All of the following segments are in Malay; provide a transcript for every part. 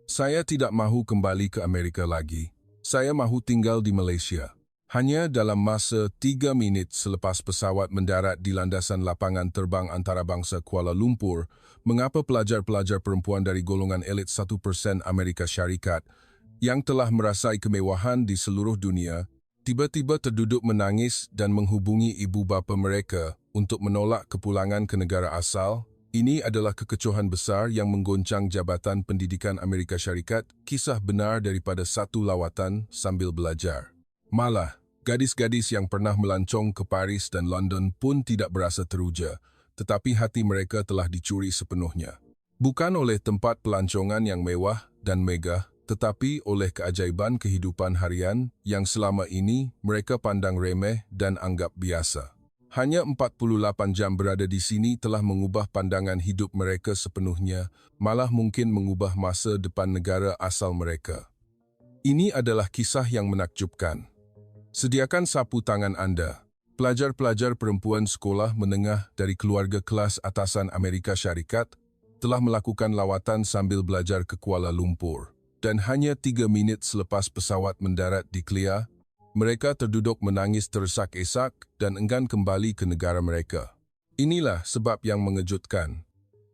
Saya tidak mahu kembali ke Amerika lagi. Saya mahu tinggal di Malaysia. Hanya dalam masa 3 minit selepas pesawat mendarat di landasan lapangan terbang antarabangsa Kuala Lumpur, mengapa pelajar-pelajar perempuan dari golongan elit 1% Amerika Syarikat yang telah merasai kemewahan di seluruh dunia, tiba-tiba terduduk menangis dan menghubungi ibu bapa mereka untuk menolak kepulangan ke negara asal? Ini adalah kekecohan besar yang menggoncang Jabatan Pendidikan Amerika Syarikat, kisah benar daripada satu lawatan sambil belajar. Malah, gadis-gadis yang pernah melancong ke Paris dan London pun tidak berasa teruja, tetapi hati mereka telah dicuri sepenuhnya. Bukan oleh tempat pelancongan yang mewah dan megah, tetapi oleh keajaiban kehidupan harian yang selama ini mereka pandang remeh dan anggap biasa. Hanya 48 jam berada di sini telah mengubah pandangan hidup mereka sepenuhnya, malah mungkin mengubah masa depan negara asal mereka. Ini adalah kisah yang menakjubkan. Sediakan sapu tangan Anda. Pelajar-pelajar perempuan sekolah menengah dari keluarga kelas atasan Amerika Syarikat telah melakukan lawatan sambil belajar ke Kuala Lumpur. Dan hanya 3 minit selepas pesawat mendarat di Kelia, mereka terduduk menangis tersak-esak dan enggan kembali ke negara mereka. Inilah sebab yang mengejutkan.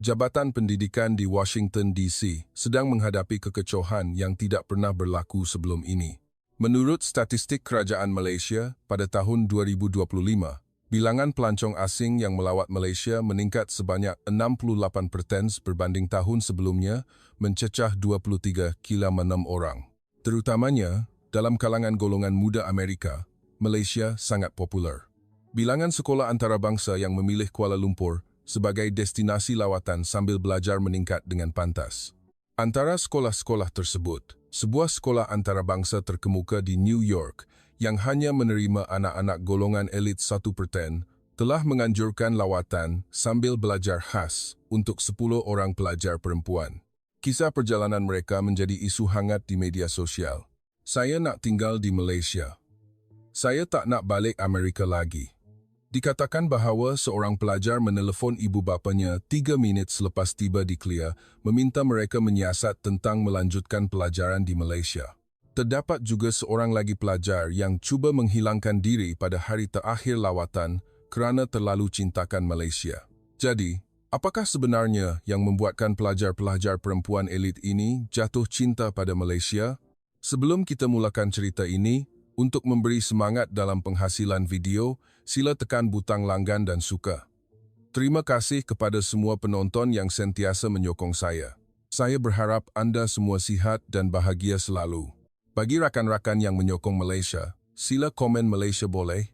Jabatan Pendidikan di Washington, D.C. sedang menghadapi kekecohan yang tidak pernah berlaku sebelum ini. Menurut statistik Kerajaan Malaysia, pada tahun 2025, bilangan pelancong asing yang melawat Malaysia meningkat sebanyak 68% berbanding tahun sebelumnya, mencecah 23,6 orang. Terutamanya, dalam kalangan golongan muda Amerika, Malaysia sangat popular. Bilangan sekolah antarabangsa yang memilih Kuala Lumpur sebagai destinasi lawatan sambil belajar meningkat dengan pantas. Antara sekolah-sekolah tersebut, sebuah sekolah antarabangsa terkemuka di New York yang hanya menerima anak-anak golongan elit 1% telah menganjurkan lawatan sambil belajar khas untuk 10 orang pelajar perempuan. Kisah perjalanan mereka menjadi isu hangat di media sosial. Saya nak tinggal di Malaysia. Saya tak nak balik Amerika lagi. Dikatakan bahawa seorang pelajar menelefon ibu bapanya 3 minit selepas tiba di Kelia meminta mereka menyiasat tentang melanjutkan pelajaran di Malaysia. Terdapat juga seorang lagi pelajar yang cuba menghilangkan diri pada hari terakhir lawatan kerana terlalu cintakan Malaysia. Jadi, apakah sebenarnya yang membuatkan pelajar-pelajar perempuan elit ini jatuh cinta pada Malaysia? Sebelum kita mulakan cerita ini, untuk memberi semangat dalam penghasilan video, sila tekan butang langgan dan suka. Terima kasih kepada semua penonton yang sentiasa menyokong saya. Saya berharap anda semua sihat dan bahagia selalu. Bagi rakan-rakan yang menyokong Malaysia, sila komen Malaysia boleh?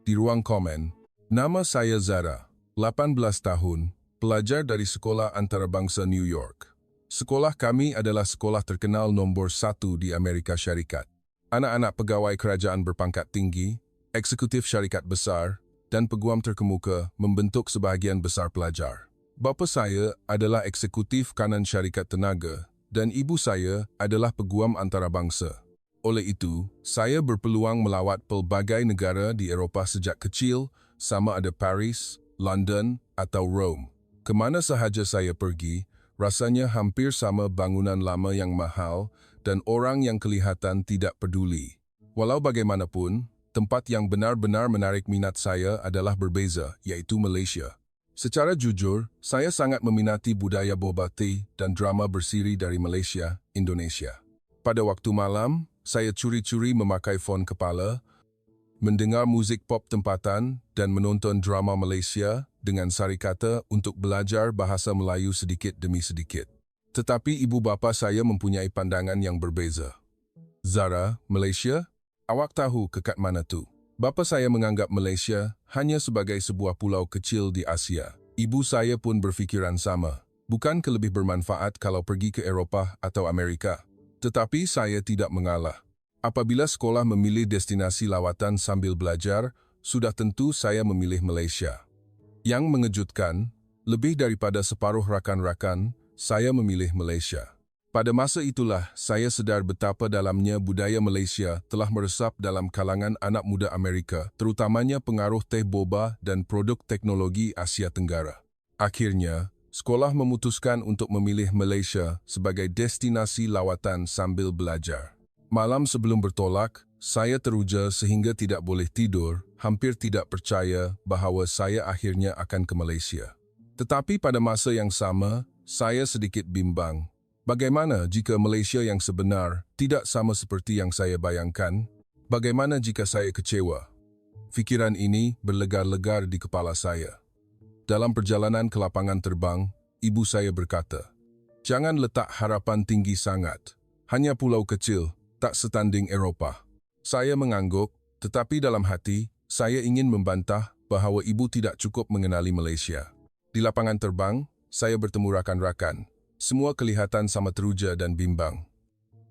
Di ruang komen, nama saya Zara, 18 tahun, pelajar dari Sekolah Antarabangsa New York. Sekolah kami adalah sekolah terkenal nombor 1 di Amerika Syarikat. Anak-anak pegawai kerajaan berpangkat tinggi, eksekutif syarikat besar, dan peguam terkemuka membentuk sebahagian besar pelajar. Bapa saya adalah eksekutif kanan syarikat tenaga dan ibu saya adalah peguam antarabangsa. Oleh itu, saya berpeluang melawat pelbagai negara di Eropah sejak kecil, sama ada Paris, London, atau Rome. Kemana sahaja saya pergi, rasanya hampir sama bangunan lama yang mahal dan orang yang kelihatan tidak peduli. Walau bagaimanapun, tempat yang benar-benar menarik minat saya adalah berbeza, yaitu Malaysia. Secara jujur, saya sangat meminati budaya boba tea dan drama bersiri dari Malaysia, Indonesia. Pada waktu malam, saya curi-curi memakai fon kepala, mendengar musik pop tempatan dan menonton drama Malaysia dengan sarikata untuk belajar bahasa Melayu sedikit demi sedikit. Tetapi ibu bapa saya mempunyai pandangan yang berbeza. Zara, Malaysia? Awak tahu kekat mana tu? Bapa saya menganggap Malaysia hanya sebagai sebuah pulau kecil di Asia. Ibu saya pun berfikiran sama. Bukan lebih bermanfaat kalau pergi ke Eropah atau Amerika. Tetapi saya tidak mengalah. Apabila sekolah memilih destinasi lawatan sambil belajar, sudah tentu saya memilih Malaysia. Yang mengejutkan, lebih daripada separuh rakan-rakan, saya memilih Malaysia. Pada masa itulah, saya sedar betapa dalamnya budaya Malaysia telah meresap dalam kalangan anak muda Amerika, terutamanya pengaruh teh boba dan produk teknologi Asia Tenggara. Akhirnya, sekolah memutuskan untuk memilih Malaysia sebagai destinasi lawatan sambil belajar. Malam sebelum bertolak, saya teruja sehingga tidak boleh tidur, hampir tidak percaya bahawa saya akhirnya akan ke Malaysia. Tetapi pada masa yang sama, saya sedikit bimbang. Bagaimana jika Malaysia yang sebenar tidak sama seperti yang saya bayangkan? Bagaimana jika saya kecewa? Fikiran ini berlegar-legar di kepala saya. Dalam perjalanan ke lapangan terbang, ibu saya berkata, "Jangan letak harapan tinggi sangat. Hanya pulau kecil, tak setanding Eropah." Saya mengangguk, tetapi dalam hati, saya ingin membantah bahawa ibu tidak cukup mengenali Malaysia. Di lapangan terbang, saya bertemu rakan-rakan. Semua kelihatan sama teruja dan bimbang.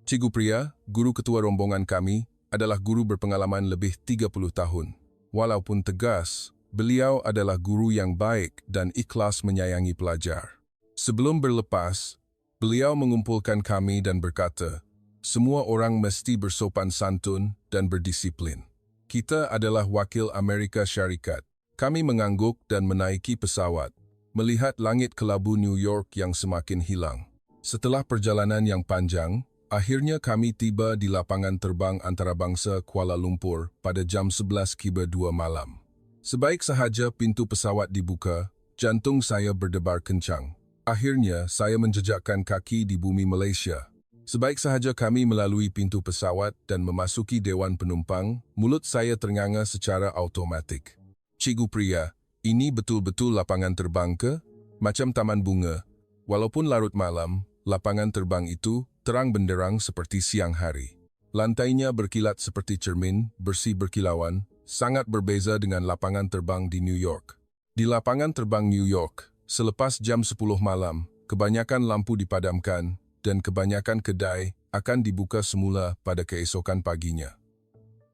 Cikgu Pria, guru ketua rombongan kami, adalah guru berpengalaman lebih 30 tahun. Walaupun tegas, beliau adalah guru yang baik dan ikhlas menyayangi pelajar. Sebelum berlepas, beliau mengumpulkan kami dan berkata, "Semua orang mesti bersopan santun dan berdisiplin. Kita adalah wakil Amerika Syarikat." Kami mengangguk dan menaiki pesawat, melihat langit kelabu New York yang semakin hilang. Setelah perjalanan yang panjang, akhirnya kami tiba di lapangan terbang antarabangsa Kuala Lumpur pada jam 11:02 malam. Sebaik sahaja pintu pesawat dibuka, jantung saya berdebar kencang. Akhirnya, saya menjejakkan kaki di bumi Malaysia. Sebaik sahaja kami melalui pintu pesawat dan memasuki dewan penumpang, mulut saya ternganga secara automatik. "Cikgu Pria, ini betul-betul lapangan terbang ke? Macam taman bunga. Walaupun larut malam, lapangan terbang itu terang benderang seperti siang hari. Lantainya berkilat seperti cermin, bersih berkilauan, sangat berbeza dengan lapangan terbang di New York." Di lapangan terbang New York, selepas jam 10 malam, kebanyakan lampu dipadamkan dan kebanyakan kedai akan dibuka semula pada keesokan paginya.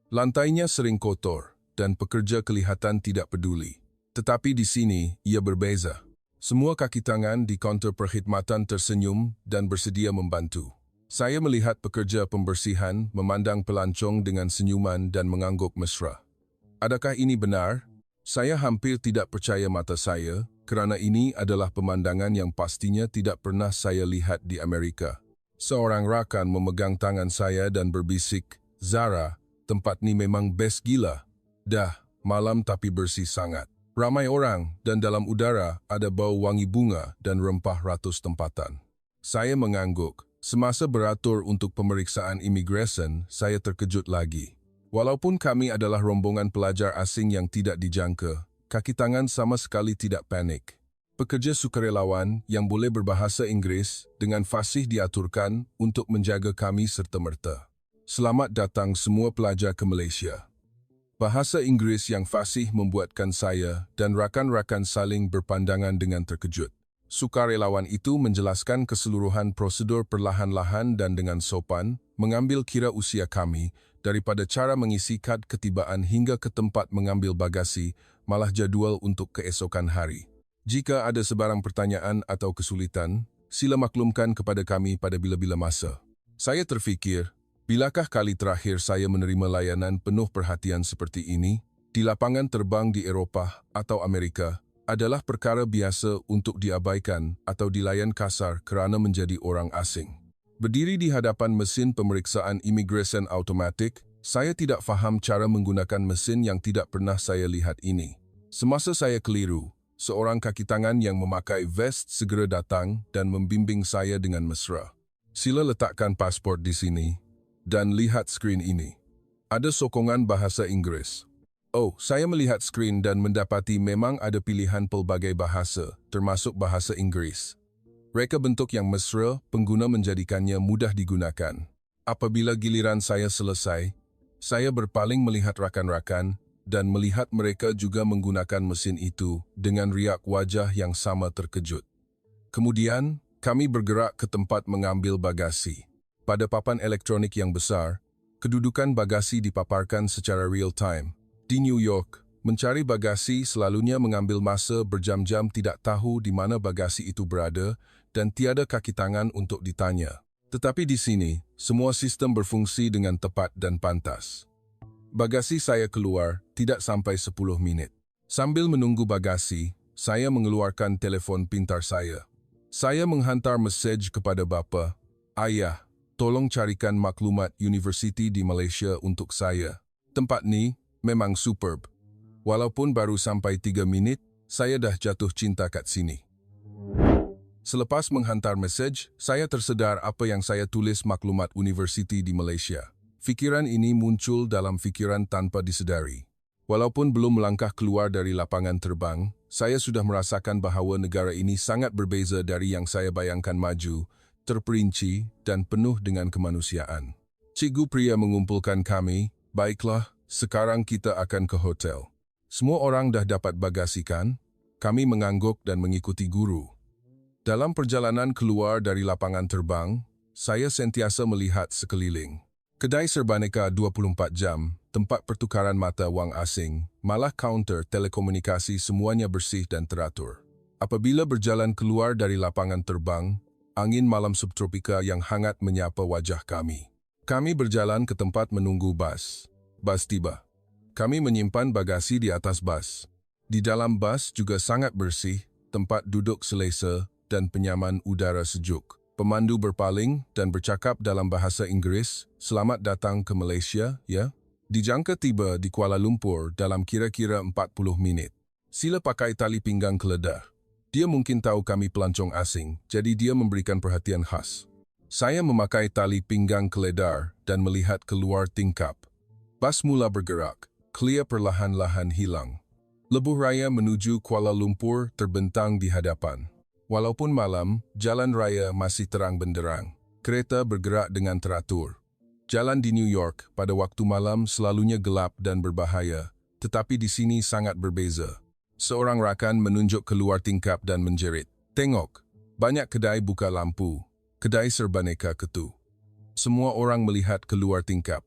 Lantainya sering kotor dan pekerja kelihatan tidak peduli. Tetapi di sini, ia berbeza. Semua kaki tangan di kaunter perkhidmatan tersenyum dan bersedia membantu. Saya melihat pekerja pembersihan memandang pelancong dengan senyuman dan mengangguk mesra. Adakah ini benar? Saya hampir tidak percaya mata saya, kerana ini adalah pemandangan yang pastinya tidak pernah saya lihat di Amerika. Seorang rakan memegang tangan saya dan berbisik, "Zara, tempat ni memang best gila. Dah, malam tapi bersih sangat. Ramai orang dan dalam udara ada bau wangi bunga dan rempah ratus tempatan." Saya mengangguk. Semasa beratur untuk pemeriksaan imigresen, saya terkejut lagi. Walaupun kami adalah rombongan pelajar asing yang tidak dijangka, kaki tangan sama sekali tidak panik. Pekerja sukarelawan yang boleh berbahasa Inggeris dengan fasih diaturkan untuk menjaga kami serta-merta. "Selamat datang semua pelajar ke Malaysia." Bahasa Inggeris yang fasih membuatkan saya dan rakan-rakan saling berpandangan dengan terkejut. Sukarelawan itu menjelaskan keseluruhan prosedur perlahan-lahan dan dengan sopan, mengambil kira usia kami, daripada cara mengisi kad ketibaan hingga ke tempat mengambil bagasi, malah jadual untuk keesokan hari. Jika ada sebarang pertanyaan atau kesulitan, sila maklumkan kepada kami pada bila-bila masa. Saya terfikir, bilakah kali terakhir saya menerima layanan penuh perhatian seperti ini? Di lapangan terbang di Eropah atau Amerika adalah perkara biasa untuk diabaikan atau dilayan kasar kerana menjadi orang asing. Berdiri di hadapan mesin pemeriksaan imigresen automatik, saya tidak faham cara menggunakan mesin yang tidak pernah saya lihat ini. Semasa saya keliru, seorang kaki tangan yang memakai vest segera datang dan membimbing saya dengan mesra. "Sila letakkan pasport di sini dan lihat skrin ini. Ada sokongan bahasa Inggeris." Oh, saya melihat skrin dan mendapati memang ada pilihan pelbagai bahasa, termasuk bahasa Inggeris. Reka bentuk yang mesra, pengguna menjadikannya mudah digunakan. Apabila giliran saya selesai, saya berpaling melihat rakan-rakan dan melihat mereka juga menggunakan mesin itu dengan riak wajah yang sama terkejut. Kemudian, kami bergerak ke tempat mengambil bagasi. Pada papan elektronik yang besar, kedudukan bagasi dipaparkan secara real-time. Di New York, mencari bagasi selalunya mengambil masa berjam-jam, tidak tahu di mana bagasi itu berada dan tiada kaki tangan untuk ditanya. Tetapi di sini, semua sistem berfungsi dengan tepat dan pantas. Bagasi saya keluar tidak sampai 10 minit. Sambil menunggu bagasi, saya mengeluarkan telefon pintar saya. Saya menghantar mesej kepada bapa, "Ayah, tolong carikan maklumat universiti di Malaysia untuk saya. Tempat ni memang superb. Walaupun baru sampai 3 minit, saya dah jatuh cinta kat sini." Selepas menghantar mesej, saya tersedar apa yang saya tulis maklumat universiti di Malaysia. Fikiran ini muncul dalam fikiran tanpa disedari. Walaupun belum melangkah keluar dari lapangan terbang, saya sudah merasakan bahawa negara ini sangat berbeza dari yang saya bayangkan, maju, terperinci dan penuh dengan kemanusiaan. Cikgu pria mengumpulkan kami, "Baiklah, sekarang kita akan ke hotel." Semua orang dah dapat bagasi kan? Kami mengangguk dan mengikuti guru. Dalam perjalanan keluar dari lapangan terbang, saya sentiasa melihat sekeliling. Kedai serbaneka 24 jam, tempat pertukaran mata wang asing, malah kaunter telekomunikasi semuanya bersih dan teratur. Apabila berjalan keluar dari lapangan terbang, angin malam subtropika yang hangat menyapa wajah kami. Kami berjalan ke tempat menunggu bas. Bas tiba. Kami menyimpan bagasi di atas bas. Di dalam bas juga sangat bersih, tempat duduk selesa dan penyaman udara sejuk. Pemandu berpaling dan bercakap dalam bahasa Inggeris, "Selamat datang ke Malaysia, ya." Dijangka tiba di Kuala Lumpur dalam kira-kira 40 minit. Sila pakai tali pinggang keledar. Dia mungkin tahu kami pelancong asing, jadi dia memberikan perhatian khas. Saya memakai tali pinggang keledar dan melihat keluar tingkap. Bas mula bergerak, Clear perlahan-lahan hilang. Lebuh raya menuju Kuala Lumpur terbentang di hadapan. Walaupun malam, jalan raya masih terang benderang. Kereta bergerak dengan teratur. Jalan di New York pada waktu malam selalunya gelap dan berbahaya, tetapi di sini sangat berbeza. Seorang rakan menunjuk keluar tingkap dan menjerit, "Tengok, banyak kedai buka lampu. Kedai serbaneka ketu." Semua orang melihat keluar tingkap.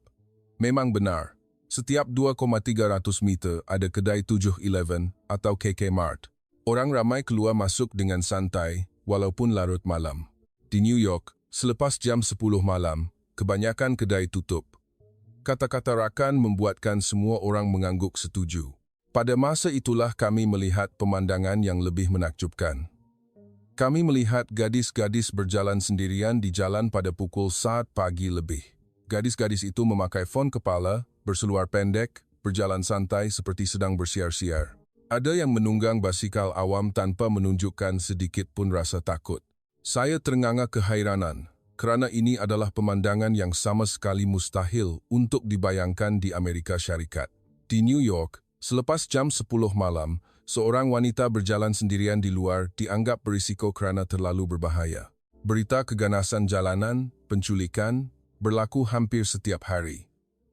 Memang benar, setiap 2,300 meter ada kedai 7-Eleven atau KK Mart. Orang ramai keluar masuk dengan santai, walaupun larut malam. Di New York, selepas jam 10 malam, kebanyakan kedai tutup. Kata-kata rakan membuatkan semua orang mengangguk setuju. Pada masa itulah kami melihat pemandangan yang lebih menakjubkan. Kami melihat gadis-gadis berjalan sendirian di jalan pada pukul 1 pagi lebih. Gadis-gadis itu memakai fon kepala, berseluar pendek, berjalan santai seperti sedang bersiar-siar. Ada yang menunggang basikal awam tanpa menunjukkan sedikit pun rasa takut. Saya terenganga kehairanan, kerana ini adalah pemandangan yang sama sekali mustahil untuk dibayangkan di Amerika Syarikat. Di New York, selepas jam 10 malam, seorang wanita berjalan sendirian di luar dianggap berisiko kerana terlalu berbahaya. Berita keganasan jalanan, penculikan, berlaku hampir setiap hari.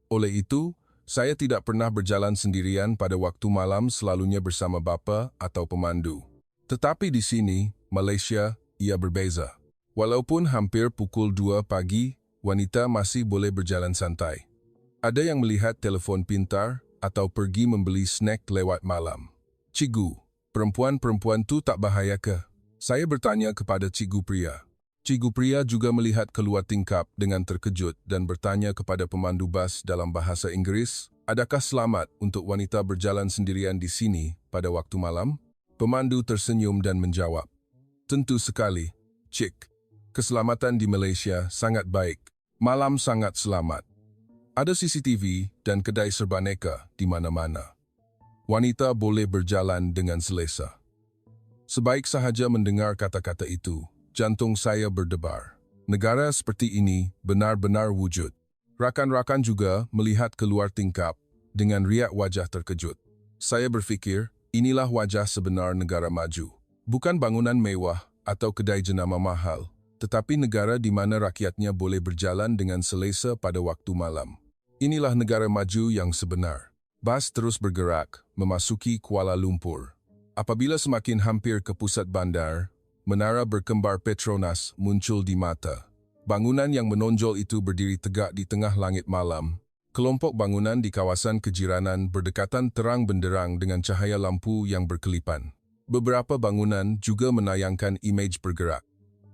Oleh itu, saya tidak pernah berjalan sendirian pada waktu malam, selalunya bersama bapa atau pemandu. Tetapi di sini, Malaysia, ia berbeza. Walaupun hampir pukul 2 pagi, wanita masih boleh berjalan santai. Ada yang melihat telefon pintar atau pergi membeli snack lewat malam. "Cikgu, perempuan-perempuan tu tak bahaya ke?" Saya bertanya kepada cikgu pria. Cikgu pria juga melihat keluar tingkap dengan terkejut dan bertanya kepada pemandu bas dalam bahasa Inggeris, "Adakah selamat untuk wanita berjalan sendirian di sini pada waktu malam?" Pemandu tersenyum dan menjawab, "Tentu sekali, Cik. Keselamatan di Malaysia sangat baik. Malam sangat selamat. Ada CCTV dan kedai serbaneka di mana-mana. Wanita boleh berjalan dengan selesa." Sebaik sahaja mendengar kata-kata itu, jantung saya berdebar. Negara seperti ini benar-benar wujud. Rakan-rakan juga melihat keluar tingkap dengan riak wajah terkejut. Saya berfikir, inilah wajah sebenar negara maju. Bukan bangunan mewah atau kedai jenama mahal, tetapi negara di mana rakyatnya boleh berjalan dengan selesa pada waktu malam. Inilah negara maju yang sebenar. Bas terus bergerak, memasuki Kuala Lumpur. Apabila semakin hampir ke pusat bandar, menara berkembar Petronas muncul di mata. Bangunan yang menonjol itu berdiri tegak di tengah langit malam. Kelompok bangunan di kawasan kejiranan berdekatan terang benderang dengan cahaya lampu yang berkelipan. Beberapa bangunan juga menayangkan imej bergerak.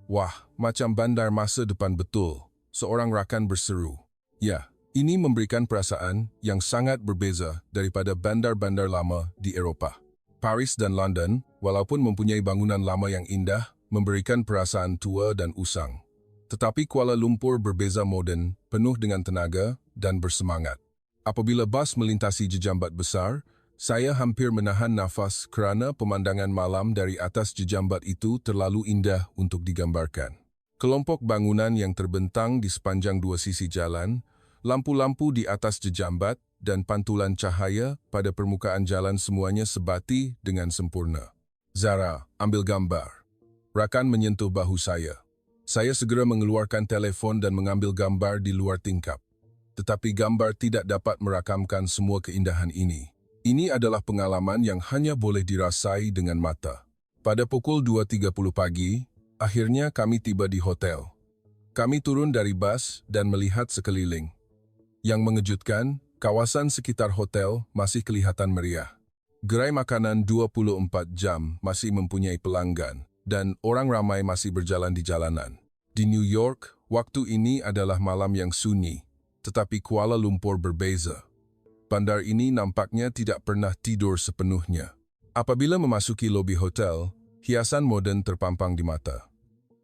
"Wah, macam bandar masa depan betul," seorang rakan berseru. Ya, ini memberikan perasaan yang sangat berbeza daripada bandar-bandar lama di Eropah. Paris dan London walaupun mempunyai bangunan lama yang indah, memberikan perasaan tua dan usang. Tetapi Kuala Lumpur berbeza moden, penuh dengan tenaga dan bersemangat. Apabila bas melintasi jejambat besar, saya hampir menahan nafas kerana pemandangan malam dari atas jejambat itu terlalu indah untuk digambarkan. Kelompok bangunan yang terbentang di sepanjang dua sisi jalan, lampu-lampu di atas jejambat, dan pantulan cahaya pada permukaan jalan semuanya sebati dengan sempurna. "Zara, ambil gambar." Rakan menyentuh bahu saya. Saya segera mengeluarkan telefon dan mengambil gambar di luar tingkap. Tetapi gambar tidak dapat merakamkan semua keindahan ini. Ini adalah pengalaman yang hanya boleh dirasai dengan mata. Pada pukul 2.30 pagi, akhirnya kami tiba di hotel. Kami turun dari bas dan melihat sekeliling. Yang mengejutkan, kawasan sekitar hotel masih kelihatan meriah. Gerai makanan 24 jam masih mempunyai pelanggan, dan orang ramai masih berjalan di jalanan. Di New York, waktu ini adalah malam yang sunyi, tetapi Kuala Lumpur berbeza. Bandar ini nampaknya tidak pernah tidur sepenuhnya. Apabila memasuki lobi hotel, hiasan moden terpampang di mata.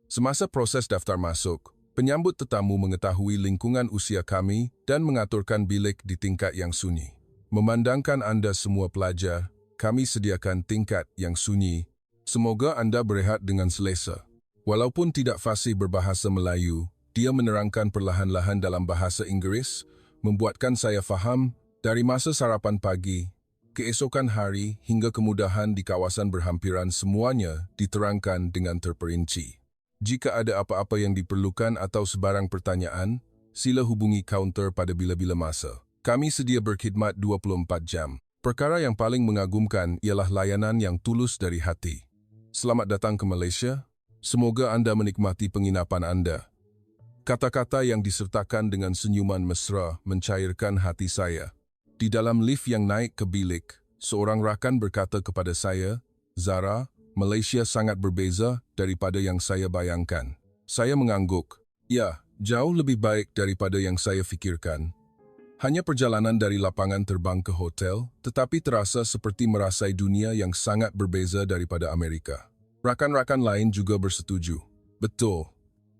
Semasa proses daftar masuk, penyambut tetamu mengetahui lingkungan usia kami dan mengaturkan bilik di tingkat yang sunyi. Memandangkan Anda semua pelajar, kami sediakan tingkat yang sunyi. Semoga Anda berehat dengan selesa. Walaupun tidak fasih berbahasa Melayu, dia menerangkan perlahan-lahan dalam bahasa Inggris, membuatkan saya faham dari masa sarapan pagi, keesokan hari hingga kemudahan di kawasan berhampiran semuanya diterangkan dengan terperinci. Jika ada apa-apa yang diperlukan atau sebarang pertanyaan, sila hubungi kaunter pada bila-bila masa. Kami sedia berkhidmat 24 jam. Perkara yang paling mengagumkan ialah layanan yang tulus dari hati. Selamat datang ke Malaysia. Semoga Anda menikmati penginapan Anda. Kata-kata yang disertakan dengan senyuman mesra mencairkan hati saya. Di dalam lift yang naik ke bilik, seorang rakan berkata kepada saya, "Zara, Malaysia sangat berbeza daripada yang saya bayangkan." Saya mengangguk. Ya, jauh lebih baik daripada yang saya fikirkan. Hanya perjalanan dari lapangan terbang ke hotel, tetapi terasa seperti merasai dunia yang sangat berbeza daripada Amerika. Rakan-rakan lain juga bersetuju. Betul,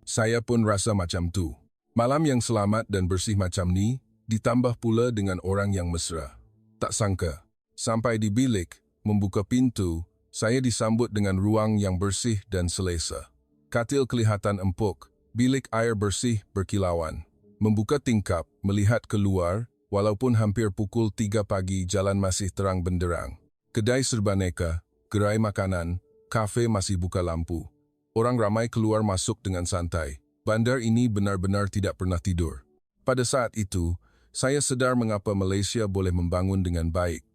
saya pun rasa macam tu. Malam yang selamat dan bersih macam ni, ditambah pula dengan orang yang mesra. Tak sangka, sampai di bilik, membuka pintu, saya disambut dengan ruang yang bersih dan selesa. Katil kelihatan empuk, bilik air bersih berkilauan. Membuka tingkap, melihat keluar, walaupun hampir pukul 3 pagi jalan masih terang benderang. Kedai serbaneka, gerai makanan, kafe masih buka lampu. Orang ramai keluar masuk dengan santai. Bandar ini benar-benar tidak pernah tidur. Pada saat itu, saya sedar mengapa Malaysia boleh membangun dengan baik.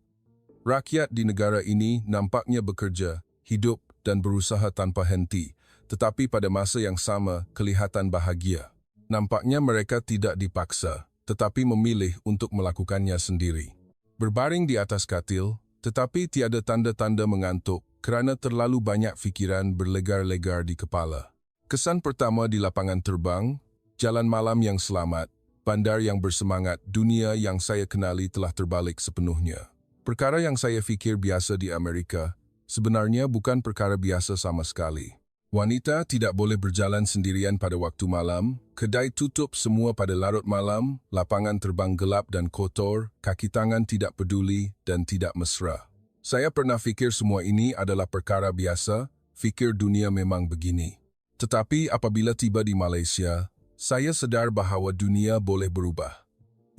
Rakyat di negara ini nampaknya bekerja, hidup dan berusaha tanpa henti, tetapi pada masa yang sama kelihatan bahagia. Nampaknya mereka tidak dipaksa, tetapi memilih untuk melakukannya sendiri. Berbaring di atas katil, tetapi tiada tanda-tanda mengantuk kerana terlalu banyak fikiran berlegar-legar di kepala. Kesan pertama di lapangan terbang, jalan malam yang selamat, bandar yang bersemangat, dunia yang saya kenali telah terbalik sepenuhnya. Perkara yang saya fikir biasa di Amerika, sebenarnya bukan perkara biasa sama sekali. Wanita tidak boleh berjalan sendirian pada waktu malam, kedai tutup semua pada larut malam, lapangan terbang gelap dan kotor, kaki tangan tidak peduli dan tidak mesra. Saya pernah fikir semua ini adalah perkara biasa, fikir dunia memang begini. Tetapi apabila tiba di Malaysia, saya sedar bahawa dunia boleh berubah.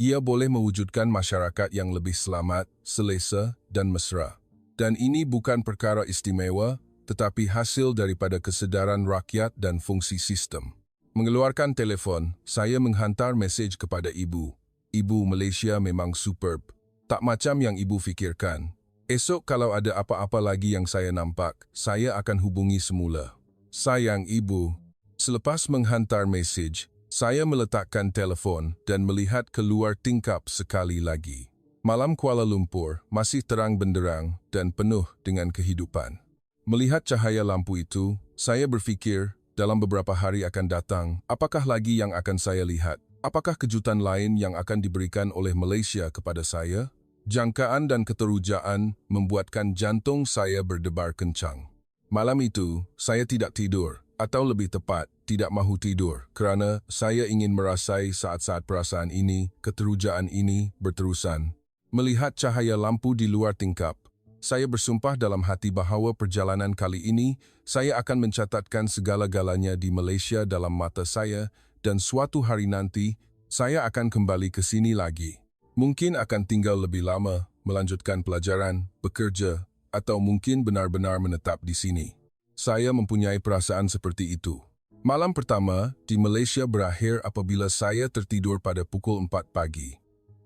Ia boleh mewujudkan masyarakat yang lebih selamat, selesa dan mesra. Dan ini bukan perkara istimewa, tetapi hasil daripada kesedaran rakyat dan fungsi sistem. Mengeluarkan telefon, saya menghantar mesej kepada ibu. Ibu, Malaysia memang superb. Tak macam yang ibu fikirkan. Esok kalau ada apa-apa lagi yang saya nampak, saya akan hubungi semula. Sayang ibu. Selepas menghantar mesej, saya meletakkan telefon dan melihat keluar tingkap sekali lagi. Malam Kuala Lumpur masih terang benderang dan penuh dengan kehidupan. Melihat cahaya lampu itu, saya berfikir, dalam beberapa hari akan datang, apakah lagi yang akan saya lihat? Apakah kejutan lain yang akan diberikan oleh Malaysia kepada saya? Jangkaan dan keterujaan membuatkan jantung saya berdebar kencang. Malam itu, saya tidak tidur, atau lebih tepat, tidak mahu tidur, kerana saya ingin merasai saat-saat perasaan ini, keterujaan ini, berterusan. Melihat cahaya lampu di luar tingkap, saya bersumpah dalam hati bahawa perjalanan kali ini, saya akan mencatatkan segala-galanya di Malaysia dalam mata saya, dan suatu hari nanti, saya akan kembali ke sini lagi. Mungkin akan tinggal lebih lama, melanjutkan pelajaran, bekerja, atau mungkin benar-benar menetap di sini. Saya mempunyai perasaan seperti itu. Malam pertama di Malaysia berakhir apabila saya tertidur pada pukul 4 pagi.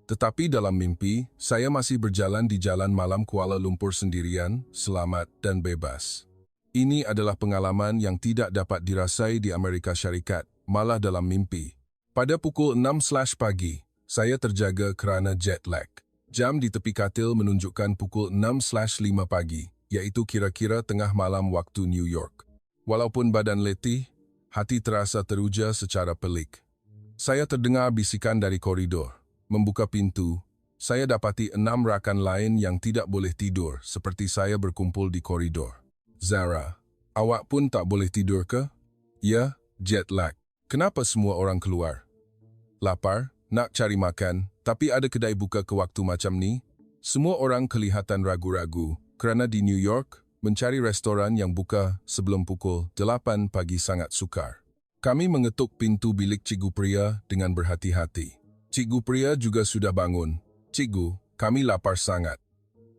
Tetapi dalam mimpi, saya masih berjalan di jalan malam Kuala Lumpur sendirian, selamat dan bebas. Ini adalah pengalaman yang tidak dapat dirasai di Amerika Syarikat, malah dalam mimpi. Pada pukul 6 pagi, saya terjaga kerana jet lag. Jam di tepi katil menunjukkan pukul 6-5 pagi, iaitu kira-kira tengah malam waktu New York. Walaupun badan letih, hati terasa teruja secara pelik. Saya terdengar bisikan dari koridor. Membuka pintu, saya dapati 6 rakan lain yang tidak boleh tidur seperti saya berkumpul di koridor. Zara, awak pun tak boleh tidur ke? Ya, jet lag. Kenapa semua orang keluar? Lapar? Nak cari makan, tapi ada kedai buka ke waktu macam ni? Semua orang kelihatan ragu-ragu, kerana di New York, mencari restoran yang buka sebelum pukul 8 pagi sangat sukar. Kami mengetuk pintu bilik Cikgu Pria dengan berhati-hati. Cikgu Pria juga sudah bangun. Cikgu, kami lapar sangat.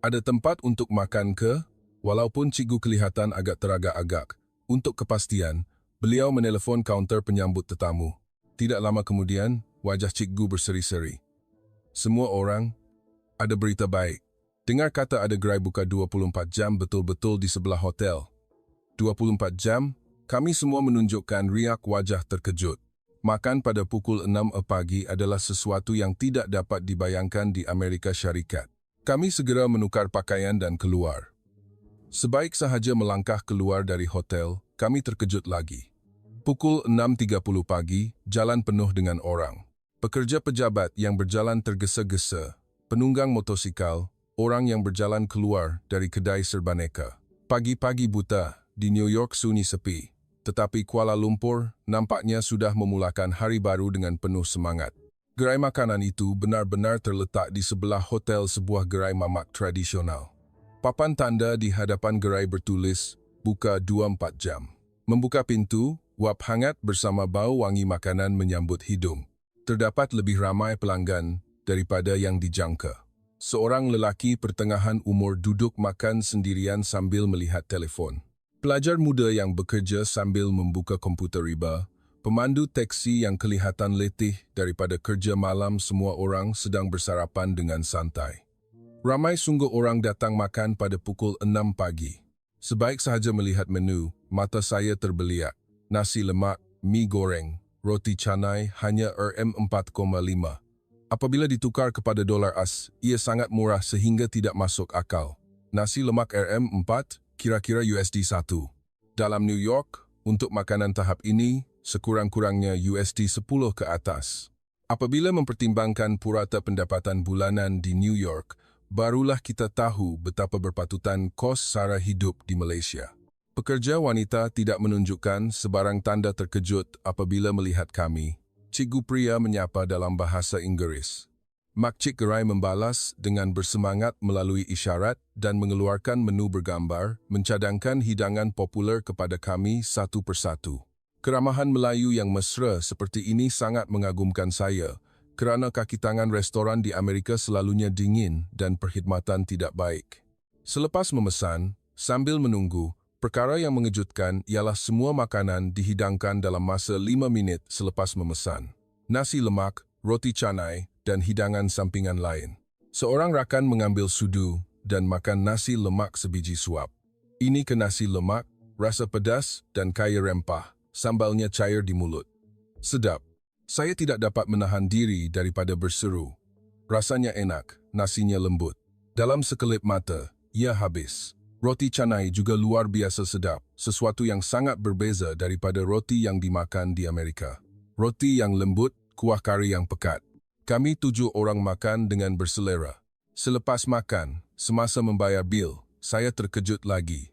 Ada tempat untuk makan ke? Walaupun Cikgu kelihatan agak teragak-agak, untuk kepastian, beliau menelefon kaunter penyambut tetamu. Tidak lama kemudian, wajah Cikgu berseri-seri. Semua orang, ada berita baik. Dengar kata ada gerai buka 24 jam betul-betul di sebelah hotel. 24 jam, kami semua menunjukkan riak wajah terkejut. Makan pada pukul 6 pagi adalah sesuatu yang tidak dapat dibayangkan di Amerika Syarikat. Kami segera menukar pakaian dan keluar. Sebaik sahaja melangkah keluar dari hotel, kami terkejut lagi. Pukul 6.30 pagi, jalan penuh dengan orang. Pekerja pejabat yang berjalan tergesa-gesa, penunggang motosikal, orang yang berjalan keluar dari kedai serbaneka. Pagi-pagi buta, di New York sunyi sepi, tetapi Kuala Lumpur nampaknya sudah memulakan hari baru dengan penuh semangat. Gerai makanan itu benar-benar terletak di sebelah hotel sebuah gerai mamak tradisional. Papan tanda di hadapan gerai bertulis, buka 24 jam. Membuka pintu, wap hangat bersama bau wangi makanan menyambut hidung. Terdapat lebih ramai pelanggan daripada yang dijangka. Seorang lelaki pertengahan umur duduk makan sendirian sambil melihat telefon. Pelajar muda yang bekerja sambil membuka komputer riba, pemandu teksi yang kelihatan letih daripada kerja malam, semua orang sedang bersarapan dengan santai. Ramai sungguh orang datang makan pada pukul 6 pagi. Sebaik sahaja melihat menu, mata saya terbeliak. Nasi lemak, mie goreng, roti canai hanya RM4,5. Apabila ditukar kepada dolar AS, ia sangat murah sehingga tidak masuk akal. Nasi lemak RM4, kira-kira USD1. Dalam New York, untuk makanan tahap ini, sekurang-kurangnya USD10 ke atas. Apabila mempertimbangkan purata pendapatan bulanan di New York, barulah kita tahu betapa berpatutan kos sara hidup di Malaysia. Pekerja wanita tidak menunjukkan sebarang tanda terkejut apabila melihat kami. Cikgu Pria menyapa dalam bahasa Inggeris. Makcik gerai membalas dengan bersemangat melalui isyarat dan mengeluarkan menu bergambar, mencadangkan hidangan popular kepada kami satu persatu. Keramahan Melayu yang mesra seperti ini sangat mengagumkan saya, kerana kaki tangan restoran di Amerika selalunya dingin dan perkhidmatan tidak baik. Selepas memesan, sambil menunggu, perkara yang mengejutkan ialah semua makanan dihidangkan dalam masa 5 minit selepas memesan. Nasi lemak, roti canai, dan hidangan sampingan lain. Seorang rakan mengambil sudu dan makan nasi lemak sebiji suap. Ini ke nasi lemak, rasa pedas dan kaya rempah, sambalnya cair di mulut. Sedap. Saya tidak dapat menahan diri daripada berseru. Rasanya enak, nasinya lembut. Dalam sekelip mata, ia habis. Roti canai juga luar biasa sedap, sesuatu yang sangat berbeza daripada roti yang dimakan di Amerika. Roti yang lembut, kuah kari yang pekat. Kami 7 orang makan dengan berselera. Selepas makan, semasa membayar bil, saya terkejut lagi.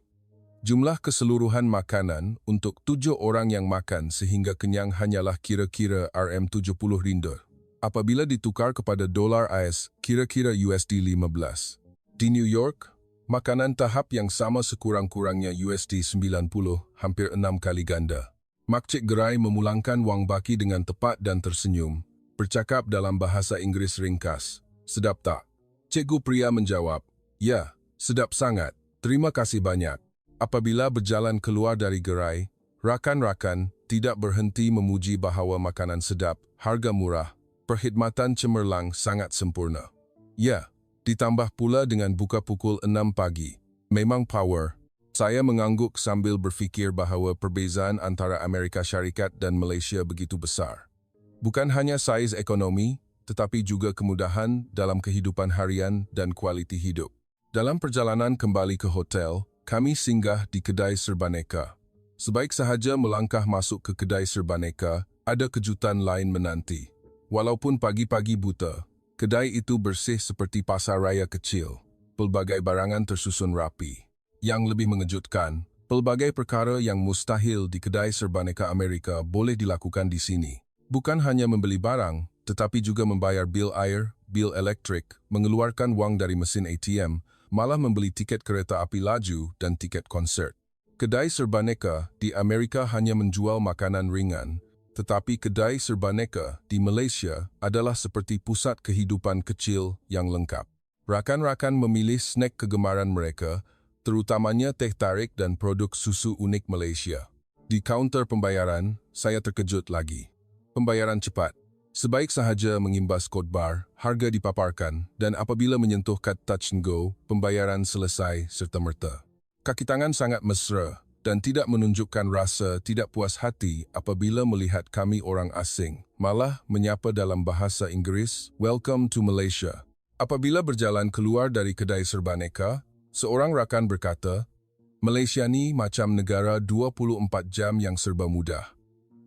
Jumlah keseluruhan makanan untuk 7 orang yang makan sehingga kenyang hanyalah kira-kira RM70. Apabila ditukar kepada dolar AS, kira-kira USD 15. Di New York, makanan tahap yang sama sekurang-kurangnya USD 90, hampir 6 kali ganda. Makcik gerai memulangkan wang baki dengan tepat dan tersenyum, bercakap dalam bahasa Inggeris ringkas. Sedap tak? Cikgu pria menjawab, ya, sedap sangat, terima kasih banyak. Apabila berjalan keluar dari gerai, rakan-rakan tidak berhenti memuji bahawa makanan sedap, harga murah, perkhidmatan cemerlang sangat sempurna. Ya, ditambah pula dengan buka pukul 6 pagi. Memang power. Saya mengangguk sambil berfikir bahawa perbezaan antara Amerika Syarikat dan Malaysia begitu besar. Bukan hanya saiz ekonomi, tetapi juga kemudahan dalam kehidupan harian dan kualiti hidup. Dalam perjalanan kembali ke hotel, kami singgah di kedai serbaneka. Sebaik sahaja melangkah masuk ke kedai serbaneka, ada kejutan lain menanti. Walaupun pagi-pagi buta, kedai itu bersih seperti pasar raya kecil. Pelbagai barangan tersusun rapi. Yang lebih mengejutkan, pelbagai perkara yang mustahil di kedai serbaneka Amerika boleh dilakukan di sini. Bukan hanya membeli barang, tetapi juga membayar bil air, bil elektrik, mengeluarkan wang dari mesin ATM, malah membeli tiket kereta api laju dan tiket konsert. Kedai serbaneka di Amerika hanya menjual makanan ringan, tetapi kedai serbaneka di Malaysia adalah seperti pusat kehidupan kecil yang lengkap. Rakan-rakan memilih snack kegemaran mereka, terutamanya teh tarik dan produk susu unik Malaysia. Di kaunter pembayaran, saya terkejut lagi. Pembayaran cepat. Sebaik sahaja mengimbas kod bar, harga dipaparkan, dan apabila menyentuh kad touch and go, pembayaran selesai serta-merta. Kaki tangan sangat mesra dan tidak menunjukkan rasa tidak puas hati apabila melihat kami orang asing, malah menyapa dalam bahasa Inggeris, "Welcome to Malaysia." Apabila berjalan keluar dari kedai serbaneka, seorang rakan berkata, "Malaysia ni macam negara 24 jam yang serba mudah."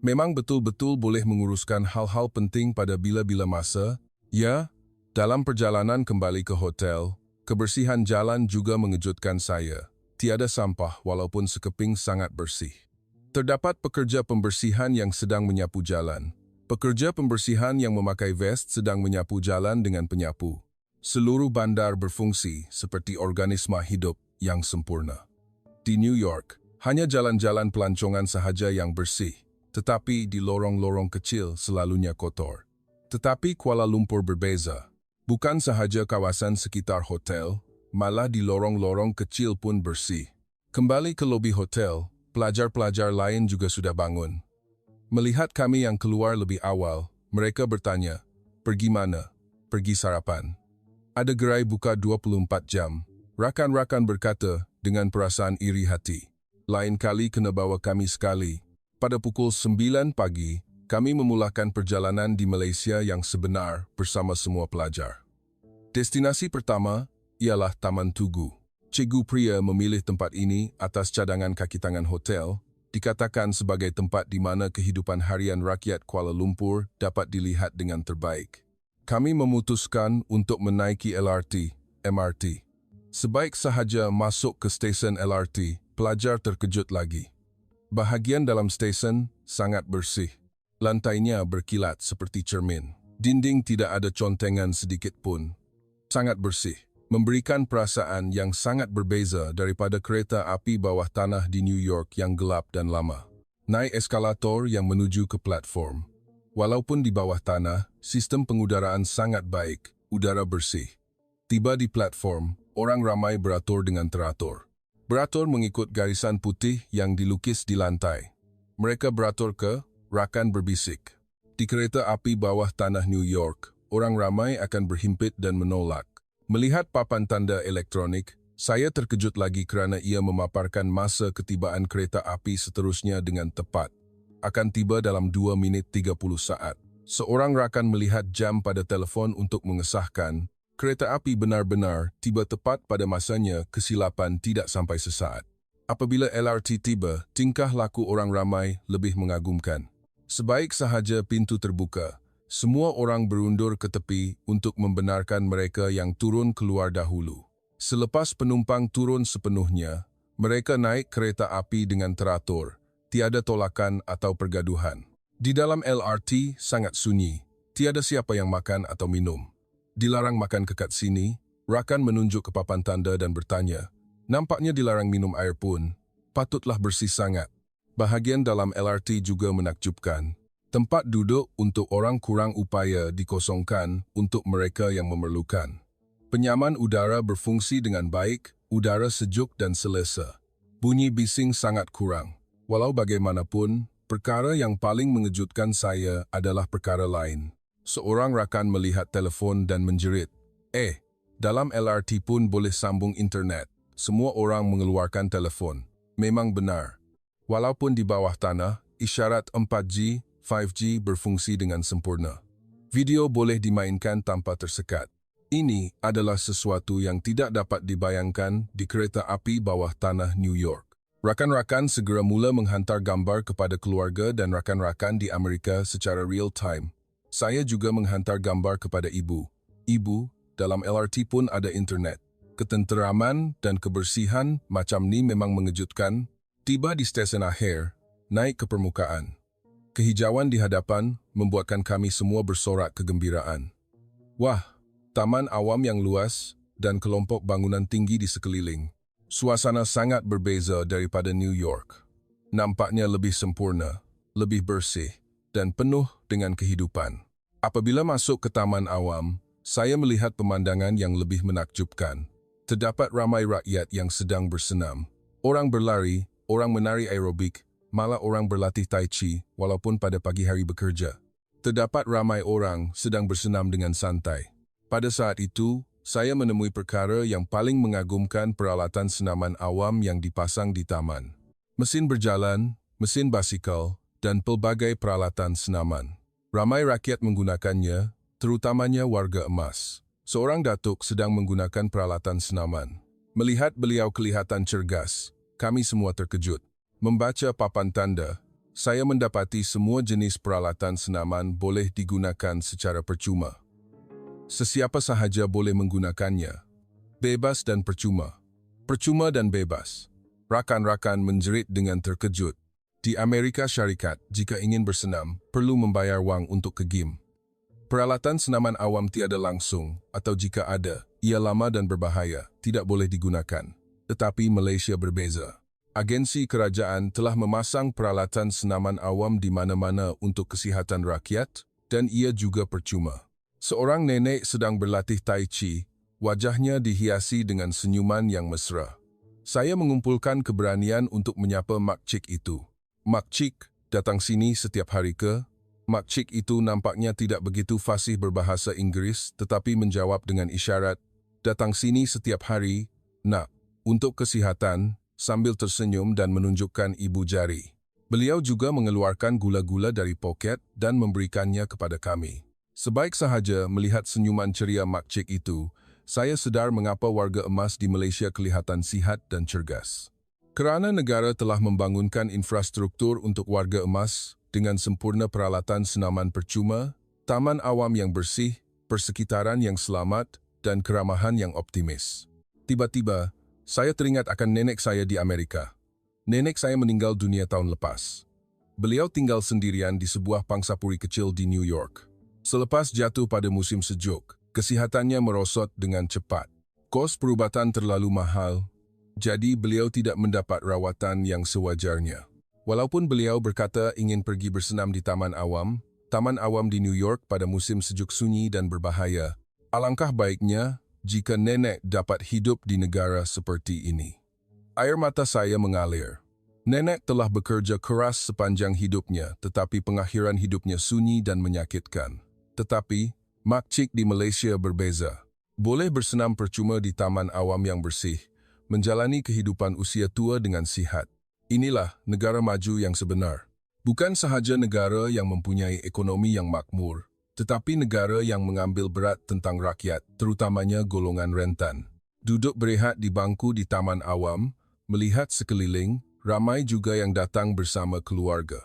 Memang betul-betul boleh menguruskan hal-hal penting pada bila-bila masa. Ya, dalam perjalanan kembali ke hotel, kebersihan jalan juga mengejutkan saya. Tiada sampah walaupun sekeping sangat bersih. Terdapat pekerja pembersihan yang sedang menyapu jalan. Pekerja pembersihan yang memakai vest sedang menyapu jalan dengan penyapu. Seluruh bandar berfungsi seperti organisma hidup yang sempurna. Di New York, hanya jalan-jalan pelancongan sahaja yang bersih, tetapi di lorong-lorong kecil selalunya kotor. Tetapi Kuala Lumpur berbeza. Bukan sahaja kawasan sekitar hotel, malah di lorong-lorong kecil pun bersih. Kembali ke lobi hotel, pelajar-pelajar lain juga sudah bangun. Melihat kami yang keluar lebih awal, mereka bertanya, "Pergi mana?" "Pergi sarapan." "Ada gerai buka 24 jam. Rakan-rakan berkata dengan perasaan iri hati. "Lain kali kena bawa kami sekali." Pada pukul 9 pagi, kami memulakan perjalanan di Malaysia yang sebenar bersama semua pelajar. Destinasi pertama ialah Taman Tugu. Cikgu pria memilih tempat ini atas cadangan kaki tangan hotel, dikatakan sebagai tempat di mana kehidupan harian rakyat Kuala Lumpur dapat dilihat dengan terbaik. Kami memutuskan untuk menaiki LRT, MRT. Sebaik sahaja masuk ke stesen LRT, pelajar terkejut lagi. Bahagian dalam stesen sangat bersih. Lantainya berkilat seperti cermin. Dinding tidak ada contengan sedikit pun. Sangat bersih. Memberikan perasaan yang sangat berbeza daripada kereta api bawah tanah di New York yang gelap dan lama. Naik eskalator yang menuju ke platform. Walaupun di bawah tanah, sistem pengudaraan sangat baik, udara bersih. Tiba di platform, orang ramai beratur dengan teratur. Beratur mengikut garisan putih yang dilukis di lantai. Mereka beratur ke, rakan berbisik. Di kereta api bawah tanah New York, orang ramai akan berhimpit dan menolak. Melihat papan tanda elektronik, saya terkejut lagi kerana ia memaparkan masa ketibaan kereta api seterusnya dengan tepat. Akan tiba dalam 2 minit 30 saat. Seorang rakan melihat jam pada telefon untuk mengesahkan, kereta api benar-benar tiba tepat pada masanya, kesilapan tidak sampai sesaat. Apabila LRT tiba, tingkah laku orang ramai lebih mengagumkan. Sebaik sahaja pintu terbuka, Semua orang berundur ke tepi untuk membenarkan mereka yang turun keluar dahulu. Selepas penumpang turun sepenuhnya, mereka naik kereta api dengan teratur, tiada tolakan atau pergaduhan. Di dalam LRT sangat sunyi, tiada siapa yang makan atau minum. Dilarang makan kekat sini, rakan menunjuk ke papan tanda dan bertanya, nampaknya dilarang minum air pun, patutlah bersih sangat. Bahagian dalam LRT juga menakjubkan. Tempat duduk untuk orang kurang upaya dikosongkan untuk mereka yang memerlukan. Penyaman udara berfungsi dengan baik, udara sejuk dan selesa. Bunyi bising sangat kurang. Walau bagaimanapun, perkara yang paling mengejutkan saya adalah perkara lain. Seorang rakan melihat telefon dan menjerit, dalam LRT pun boleh sambung internet. Semua orang mengeluarkan telefon. Memang benar. Walaupun di bawah tanah, isyarat 4G, 5G berfungsi dengan sempurna. Video boleh dimainkan tanpa tersekat. Ini adalah sesuatu yang tidak dapat dibayangkan di kereta api bawah tanah New York. Rakan-rakan segera mula menghantar gambar kepada keluarga dan rakan-rakan di Amerika secara real-time. Saya juga menghantar gambar kepada ibu. Ibu, dalam LRT pun ada internet. Ketenteraman dan kebersihan macam ni memang mengejutkan. Tiba di stesen akhir, naik ke permukaan. Kehijauan di hadapan membuatkan kami semua bersorak kegembiraan. Wah! Taman awam yang luas dan kelompok bangunan tinggi di sekeliling. Suasana sangat berbeza daripada New York. Nampaknya lebih sempurna, lebih bersih, dan penuh dengan kehidupan. Apabila masuk ke taman awam, saya melihat pemandangan yang lebih menakjubkan. Terdapat ramai rakyat yang sedang bersenam. Orang berlari, orang menari aerobik, malah orang berlatih tai chi walaupun pada pagi hari bekerja. Terdapat ramai orang sedang bersenam dengan santai. Pada saat itu, saya menemui perkara yang paling mengagumkan peralatan senaman awam yang dipasang di taman. Mesin berjalan, mesin basikal, dan pelbagai peralatan senaman. Ramai rakyat menggunakannya, terutamanya warga emas. Seorang datuk sedang menggunakan peralatan senaman. Melihat beliau kelihatan cergas, kami semua terkejut. Membaca papan tanda, saya mendapati semua jenis peralatan senaman boleh digunakan secara percuma. Sesiapa sahaja boleh menggunakannya. Bebas dan percuma. Percuma dan bebas. Rakan-rakan menjerit dengan terkejut. Di Amerika Syarikat, jika ingin bersenam, perlu membayar wang untuk ke gym. Peralatan senaman awam tiada langsung, atau jika ada, ia lama dan berbahaya, tidak boleh digunakan. Tetapi Malaysia berbeza. Agensi kerajaan telah memasang peralatan senaman awam di mana-mana untuk kesihatan rakyat, dan ia juga percuma. Seorang nenek sedang berlatih tai chi, wajahnya dihiasi dengan senyuman yang mesra. Saya mengumpulkan keberanian untuk menyapa makcik itu. Makcik, datang sini setiap hari ke? Makcik itu nampaknya tidak begitu fasih berbahasa Inggris, tetapi menjawab dengan isyarat, datang sini setiap hari, nak, untuk kesihatan, sambil tersenyum dan menunjukkan ibu jari. Beliau juga mengeluarkan gula-gula dari poket dan memberikannya kepada kami. Sebaik sahaja melihat senyuman ceria makcik itu, saya sedar mengapa warga emas di Malaysia kelihatan sihat dan cergas. Kerana negara telah membangunkan infrastruktur untuk warga emas dengan sempurna peralatan senaman percuma, taman awam yang bersih, persekitaran yang selamat, dan keramahan yang optimis. Tiba-tiba, saya teringat akan nenek saya di Amerika. Nenek saya meninggal dunia tahun lepas. Beliau tinggal sendirian di sebuah pangsapuri kecil di New York. Selepas jatuh pada musim sejuk, kesihatannya merosot dengan cepat. Kos perubatan terlalu mahal, jadi beliau tidak mendapat rawatan yang sewajarnya. Walaupun beliau berkata ingin pergi bersenam di taman awam di New York pada musim sejuk sunyi dan berbahaya, alangkah baiknya jika nenek dapat hidup di negara seperti ini. Air mata saya mengalir. Nenek telah bekerja keras sepanjang hidupnya, tetapi pengakhiran hidupnya sunyi dan menyakitkan. Tetapi, makcik di Malaysia berbeza. Boleh bersenam percuma di taman awam yang bersih, menjalani kehidupan usia tua dengan sihat. Inilah negara maju yang sebenar. Bukan sahaja negara yang mempunyai ekonomi yang makmur, tetapi negara yang mengambil berat tentang rakyat, terutamanya golongan rentan. Duduk berehat di bangku di taman awam, melihat sekeliling, ramai juga yang datang bersama keluarga.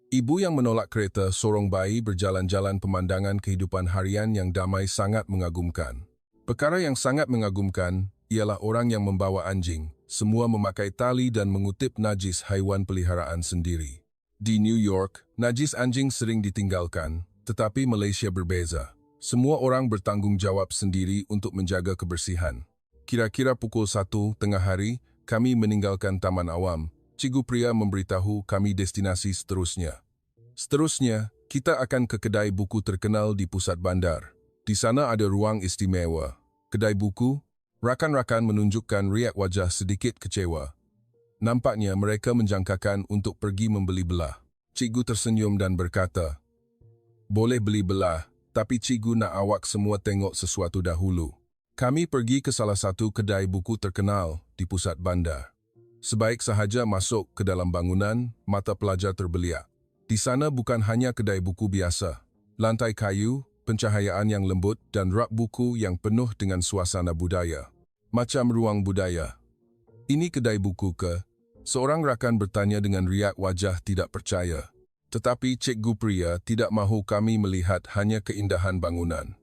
Ibu yang menolak kereta, sorong bayi berjalan-jalan, pemandangan kehidupan harian yang damai sangat mengagumkan. Perkara yang sangat mengagumkan ialah orang yang membawa anjing, semua memakai tali dan mengutip najis haiwan peliharaan sendiri. Di New York, najis anjing sering ditinggalkan, tetapi Malaysia berbeza. Semua orang bertanggung jawab sendiri untuk menjaga kebersihan. Kira-kira pukul 1 tengah hari, kami meninggalkan Taman Awam. Cikgu pria memberitahu kami destinasi seterusnya. Seterusnya, kita akan ke kedai buku terkenal di pusat bandar. Di sana ada ruang istimewa. Kedai buku, rakan-rakan menunjukkan riak wajah sedikit kecewa. Nampaknya mereka menjangkakan untuk pergi membeli belah. Cikgu tersenyum dan berkata, "Boleh beli belah, tapi cikgu nak awak semua tengok sesuatu dahulu." Kami pergi ke salah satu kedai buku terkenal di pusat bandar. Sebaik sahaja masuk ke dalam bangunan, mata pelajar terbeliak. Di sana bukan hanya kedai buku biasa. Lantai kayu, pencahayaan yang lembut dan rak buku yang penuh dengan suasana budaya. Macam ruang budaya. "Ini kedai buku ke?" Seorang rakan bertanya dengan riak wajah tidak percaya. Tetapi cikgu pria tidak mahu kami melihat hanya keindahan bangunan.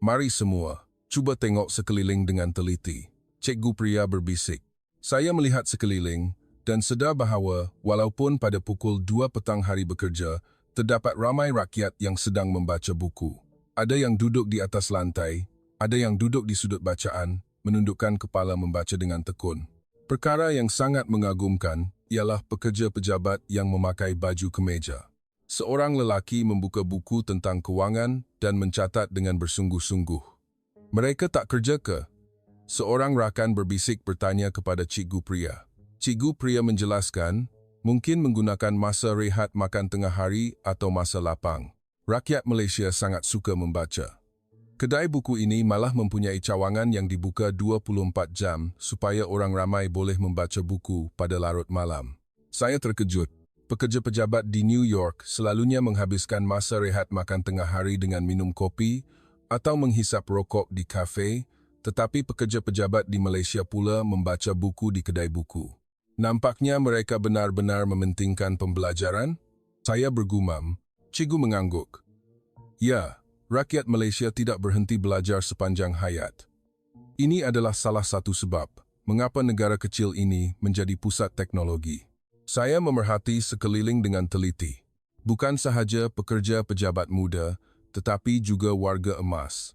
"Mari semua, cuba tengok sekeliling dengan teliti," cikgu pria berbisik. Saya melihat sekeliling dan sedar bahawa walaupun pada pukul 2 petang hari bekerja, terdapat ramai rakyat yang sedang membaca buku. Ada yang duduk di atas lantai, ada yang duduk di sudut bacaan, menundukkan kepala membaca dengan tekun. Perkara yang sangat mengagumkan ialah pekerja pejabat yang memakai baju kemeja. Seorang lelaki membuka buku tentang kewangan dan mencatat dengan bersungguh-sungguh. "Mereka tak kerja ke?" Seorang rakan berbisik bertanya kepada cikgu pria. Cikgu pria menjelaskan, mungkin menggunakan masa rehat makan tengah hari atau masa lapang. Rakyat Malaysia sangat suka membaca. Kedai buku ini malah mempunyai cawangan yang dibuka 24 jam supaya orang ramai boleh membaca buku pada larut malam. Saya terkejut. Pekerja pejabat di New York selalunya menghabiskan masa rehat makan tengah hari dengan minum kopi atau menghisap rokok di kafe, tetapi pekerja pejabat di Malaysia pula membaca buku di kedai buku. Nampaknya mereka benar-benar mementingkan pembelajaran? Saya bergumam. Cikgu mengangguk. "Ya, rakyat Malaysia tidak berhenti belajar sepanjang hayat. Ini adalah salah satu sebab mengapa negara kecil ini menjadi pusat teknologi." Saya memerhati sekeliling dengan teliti. Bukan sahaja pekerja pejabat muda, tetapi juga warga emas.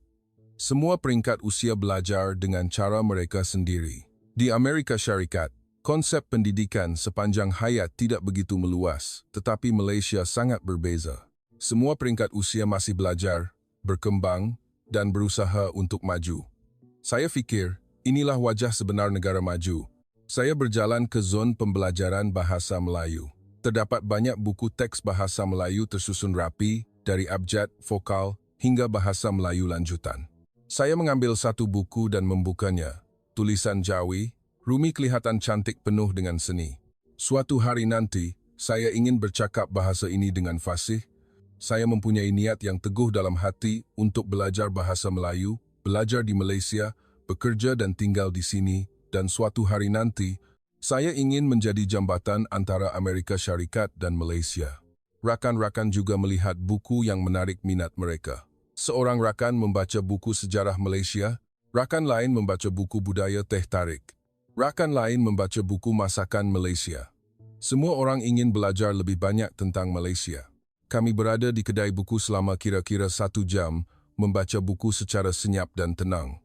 Semua peringkat usia belajar dengan cara mereka sendiri. Di Amerika Syarikat, konsep pendidikan sepanjang hayat tidak begitu meluas, tetapi Malaysia sangat berbeza. Semua peringkat usia masih belajar, berkembang, dan berusaha untuk maju. Saya fikir, inilah wajah sebenar negara maju. Saya berjalan ke zon pembelajaran bahasa Melayu. Terdapat banyak buku teks bahasa Melayu tersusun rapi, dari abjad, vokal, hingga bahasa Melayu lanjutan. Saya mengambil satu buku dan membukanya. Tulisan Jawi, Rumi kelihatan cantik penuh dengan seni. Suatu hari nanti, saya ingin bercakap bahasa ini dengan fasih. Saya mempunyai niat yang teguh dalam hati untuk belajar bahasa Melayu, belajar di Malaysia, bekerja dan tinggal di sini, dan suatu hari nanti, saya ingin menjadi jambatan antara Amerika Syarikat dan Malaysia. Rakan-rakan juga melihat buku yang menarik minat mereka. Seorang rakan membaca buku sejarah Malaysia, rakan lain membaca buku budaya teh tarik. Rakan lain membaca buku masakan Malaysia. Semua orang ingin belajar lebih banyak tentang Malaysia. Kami berada di kedai buku selama kira-kira 1 jam, membaca buku secara senyap dan tenang.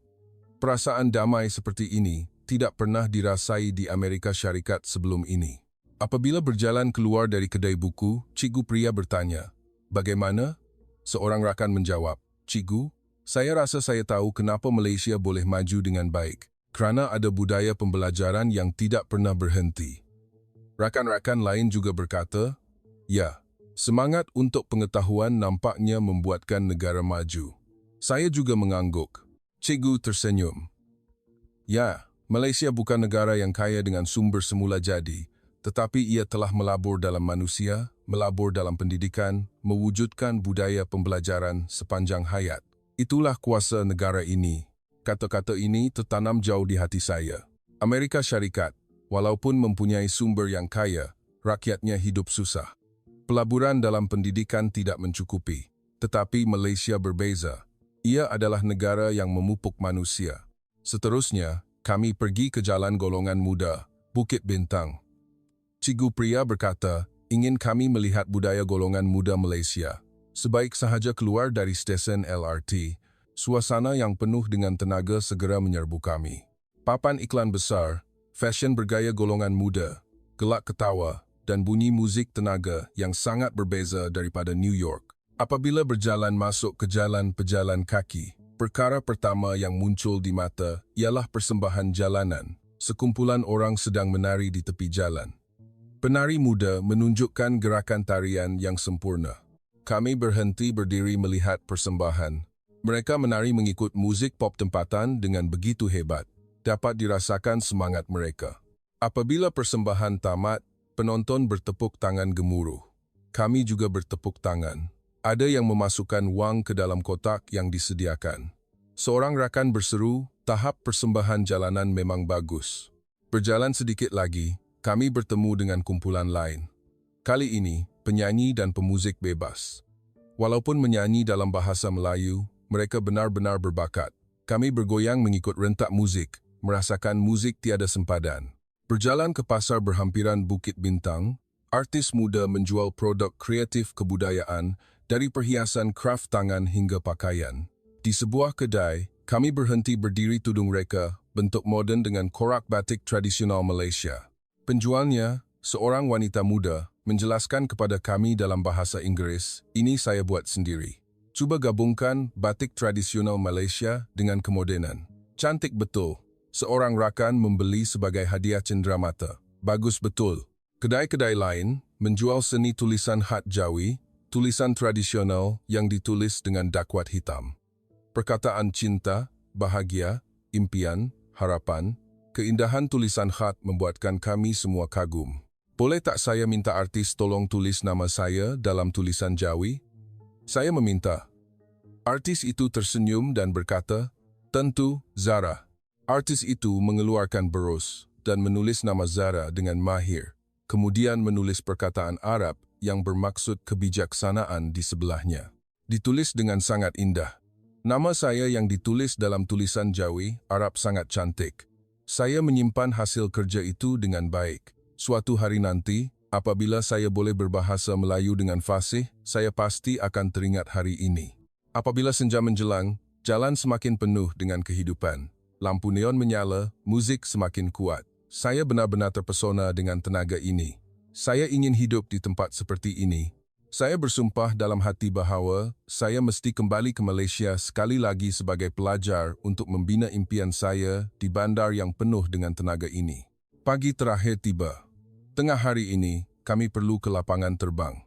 Perasaan damai seperti ini tidak pernah dirasai di Amerika Syarikat sebelum ini. Apabila berjalan keluar dari kedai buku, cikgu pria bertanya, "Bagaimana?" Seorang rakan menjawab, "Cikgu, saya rasa saya tahu kenapa Malaysia boleh maju dengan baik. Kerana ada budaya pembelajaran yang tidak pernah berhenti." Rakan-rakan lain juga berkata, "Ya, semangat untuk pengetahuan nampaknya membuatkan negara maju." Saya juga mengangguk. Cikgu tersenyum. "Ya, Malaysia bukan negara yang kaya dengan sumber semula jadi, tetapi ia telah melabur dalam manusia, melabur dalam pendidikan, mewujudkan budaya pembelajaran sepanjang hayat. Itulah kuasa negara ini." Kata-kata ini tertanam jauh di hati saya. Amerika Syarikat, walaupun mempunyai sumber yang kaya, rakyatnya hidup susah. Pelaburan dalam pendidikan tidak mencukupi, tetapi Malaysia berbeza. Ia adalah negara yang memupuk manusia. Seterusnya, kami pergi ke Jalan Golongan Muda, Bukit Bintang. Cikgu pria berkata, ingin kami melihat budaya golongan muda Malaysia. Sebaik sahaja keluar dari stesen LRT, suasana yang penuh dengan tenaga segera menyerbu kami. Papan iklan besar, fashion bergaya golongan muda, gelak ketawa, dan bunyi musik tenaga yang sangat berbeza daripada New York. Apabila berjalan masuk ke jalan pejalan kaki, perkara pertama yang muncul di mata ialah persembahan jalanan. Sekumpulan orang sedang menari di tepi jalan. Penari muda menunjukkan gerakan tarian yang sempurna. Kami berhenti berdiri melihat persembahan. Mereka menari mengikut musik pop tempatan dengan begitu hebat. Dapat dirasakan semangat mereka. Apabila persembahan tamat, penonton bertepuk tangan gemuruh. Kami juga bertepuk tangan. Ada yang memasukkan wang ke dalam kotak yang disediakan. Seorang rakan berseru, tahap persembahan jalanan memang bagus. Berjalan sedikit lagi, kami bertemu dengan kumpulan lain. Kali ini, penyanyi dan pemuzik bebas. Walaupun menyanyi dalam bahasa Melayu, mereka benar-benar berbakat. Kami bergoyang mengikut rentak musik, merasakan musik tiada sempadan. Berjalan ke pasar berhampiran Bukit Bintang, artis muda menjual produk kreatif kebudayaan dari perhiasan kraft tangan hingga pakaian. Di sebuah kedai, kami berhenti berdiri tudung reka, bentuk moden dengan korak batik tradisional Malaysia. Penjualnya, seorang wanita muda, menjelaskan kepada kami dalam bahasa Inggeris, ini saya buat sendiri. Cuba gabungkan batik tradisional Malaysia dengan kemodenan. Cantik betul. Seorang rakan membeli sebagai hadiah cenderamata. Bagus betul. Kedai-kedai lain menjual seni tulisan khat Jawi, tulisan tradisional yang ditulis dengan dakwat hitam. Perkataan cinta, bahagia, impian, harapan, keindahan tulisan khat membuatkan kami semua kagum. Boleh tak saya minta artis tolong tulis nama saya dalam tulisan Jawi? Saya meminta. Artis itu tersenyum dan berkata, tentu, Zara. Artis itu mengeluarkan berus dan menulis nama Zara dengan mahir, kemudian menulis perkataan Arab yang bermaksud kebijaksanaan di sebelahnya. Ditulis dengan sangat indah. Nama saya yang ditulis dalam tulisan Jawi, Arab sangat cantik. Saya menyimpan hasil kerja itu dengan baik. Suatu hari nanti, apabila saya boleh berbahasa Melayu dengan fasih, saya pasti akan teringat hari ini. Apabila senja menjelang, jalan semakin penuh dengan kehidupan. Lampu neon menyala, musik semakin kuat. Saya benar-benar terpesona dengan tenaga ini. Saya ingin hidup di tempat seperti ini. Saya bersumpah dalam hati bahawa saya mesti kembali ke Malaysia sekali lagi sebagai pelajar untuk membina impian saya di bandar yang penuh dengan tenaga ini. Pagi terakhir tiba. Tengah hari ini, kami perlu ke lapangan terbang.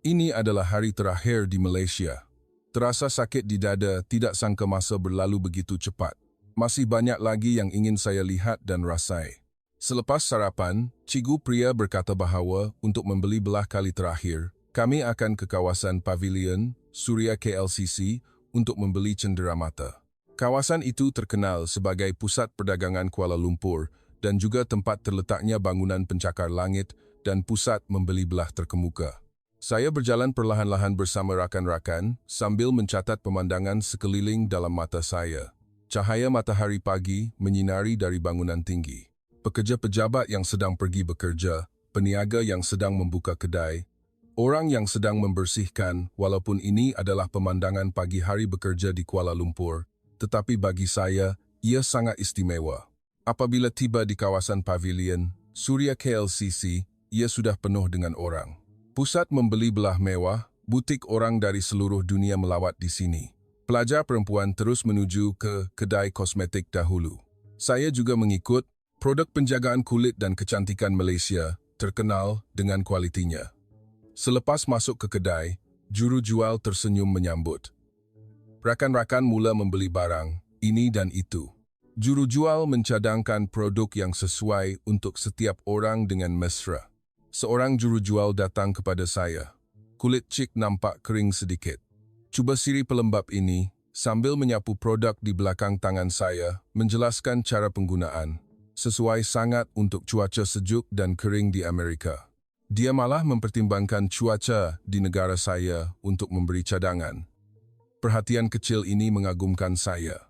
Ini adalah hari terakhir di Malaysia. Terasa sakit di dada, tidak sangka masa berlalu begitu cepat. Masih banyak lagi yang ingin saya lihat dan rasai. Selepas sarapan, cikgu pria berkata bahawa untuk membeli belah kali terakhir, kami akan ke kawasan Pavilion, Suria KLCC untuk membeli cenderamata. Kawasan itu terkenal sebagai pusat perdagangan Kuala Lumpur dan juga tempat terletaknya bangunan pencakar langit dan pusat membeli belah terkemuka. Saya berjalan perlahan-lahan bersama rakan-rakan sambil mencatat pemandangan sekeliling dalam mata saya. Cahaya matahari pagi menyinari dari bangunan tinggi. Pekerja pejabat yang sedang pergi bekerja, peniaga yang sedang membuka kedai, orang yang sedang membersihkan, walaupun ini adalah pemandangan pagi hari bekerja di Kuala Lumpur, tetapi bagi saya, ia sangat istimewa. Apabila tiba di kawasan Pavilion, Suria KLCC, ia sudah penuh dengan orang. Pusat membeli belah mewah, butik orang dari seluruh dunia melawat di sini. Pelajar perempuan terus menuju ke kedai kosmetik dahulu. Saya juga mengikut. Produk penjagaan kulit dan kecantikan Malaysia terkenal dengan kualitinya. Selepas masuk ke kedai, juru jual tersenyum menyambut. Rakan-rakan mula membeli barang, ini dan itu. Juru jual mencadangkan produk yang sesuai untuk setiap orang dengan mesra. Seorang juru jual datang kepada saya. Kulit cik nampak kering sedikit. Cuba siri pelembab ini, sambil menyapu produk di belakang tangan saya, menjelaskan cara penggunaan. Sesuai sangat untuk cuaca sejuk dan kering di Amerika. Dia malah mempertimbangkan cuaca di negara saya untuk memberi cadangan. Perhatian kecil ini mengagumkan saya.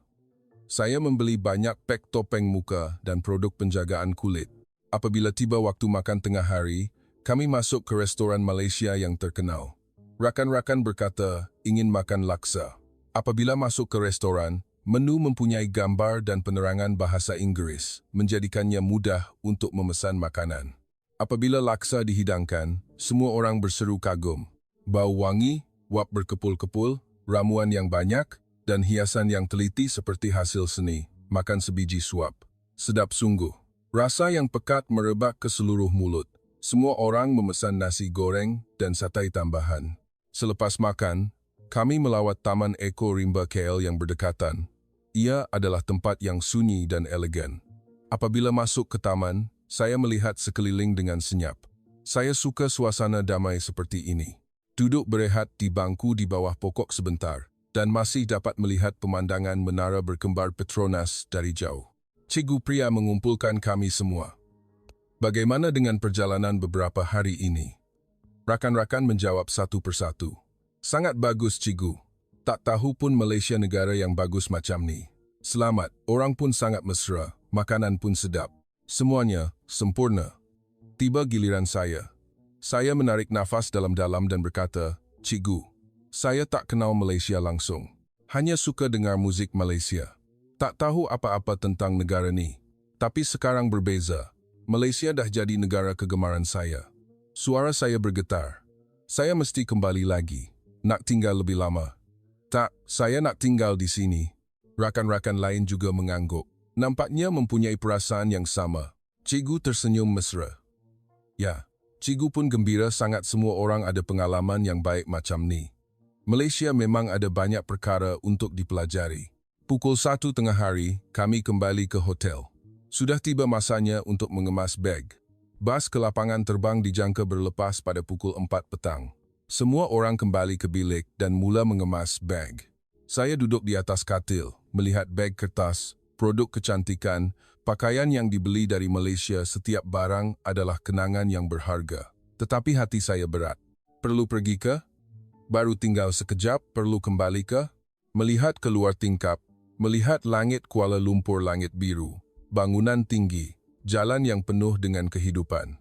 Saya membeli banyak pek topeng muka dan produk penjagaan kulit. Apabila tiba waktu makan tengah hari, kami masuk ke restoran Malaysia yang terkenal. Rakan-rakan berkata ingin makan laksa. Apabila masuk ke restoran, menu mempunyai gambar dan penerangan bahasa Inggeris, menjadikannya mudah untuk memesan makanan. Apabila laksa dihidangkan, semua orang berseru kagum. Bau wangi, wap berkepul-kepul, ramuan yang banyak, dan hiasan yang teliti seperti hasil seni. Makan sebiji suap. Sedap sungguh. Rasa yang pekat merebak ke seluruh mulut. Semua orang memesan nasi goreng dan satai tambahan. Selepas makan, kami melawat Taman Eko Rimba KL yang berdekatan. Ia adalah tempat yang sunyi dan elegan. Apabila masuk ke taman, saya melihat sekeliling dengan senyap. Saya suka suasana damai seperti ini. Duduk berehat di bangku di bawah pokok sebentar dan masih dapat melihat pemandangan menara berkembar Petronas dari jauh. Cikgu pria mengumpulkan kami semua. Bagaimana dengan perjalanan beberapa hari ini? Rakan-rakan menjawab satu persatu. Sangat bagus, Cikgu. Tak tahu pun Malaysia negara yang bagus macam ni. Selamat, orang pun sangat mesra, makanan pun sedap. Semuanya sempurna. Tiba giliran saya. Saya menarik nafas dalam-dalam dan berkata, Cikgu, saya tak kenal Malaysia langsung. Hanya suka dengar muzik Malaysia. Tak tahu apa-apa tentang negara ni. Tapi sekarang berbeza. Malaysia dah jadi negara kegemaran saya. Suara saya bergetar. Saya mesti kembali lagi. Nak tinggal lebih lama. Tak, saya nak tinggal di sini. Rakan-rakan lain juga mengangguk. Nampaknya mempunyai perasaan yang sama. Cikgu tersenyum mesra. Ya, Cikgu pun gembira sangat semua orang ada pengalaman yang baik macam ni. Malaysia memang ada banyak perkara untuk dipelajari. Pukul 1 tengah hari, kami kembali ke hotel. Sudah tiba masanya untuk mengemas beg. Bas ke lapangan terbang dijangka berlepas pada pukul 4 petang. Semua orang kembali ke bilik dan mula mengemas beg. Saya duduk di atas katil, melihat beg kertas, produk kecantikan, pakaian yang dibeli dari Malaysia. Setiap barang adalah kenangan yang berharga. Tetapi hati saya berat. Perlu pergi ke? Baru tinggal sekejap, perlu kembali ke? Melihat keluar tingkap, melihat langit Kuala Lumpur langit biru, bangunan tinggi, jalan yang penuh dengan kehidupan.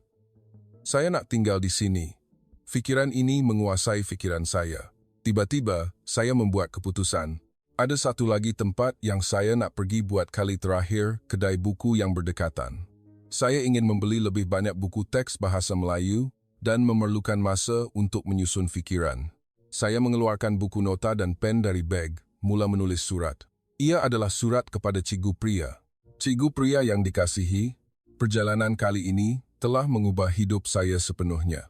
Saya nak tinggal di sini. Fikiran ini menguasai fikiran saya. Tiba-tiba, saya membuat keputusan. Ada satu lagi tempat yang saya nak pergi buat kali terakhir, kedai buku yang berdekatan. Saya ingin membeli lebih banyak buku teks bahasa Melayu dan memerlukan masa untuk menyusun fikiran. Saya mengeluarkan buku nota dan pen dari beg, mula menulis surat. Ia adalah surat kepada Cikgu Pria. Cikgu Pria yang dikasihi, perjalanan kali ini telah mengubah hidup saya sepenuhnya.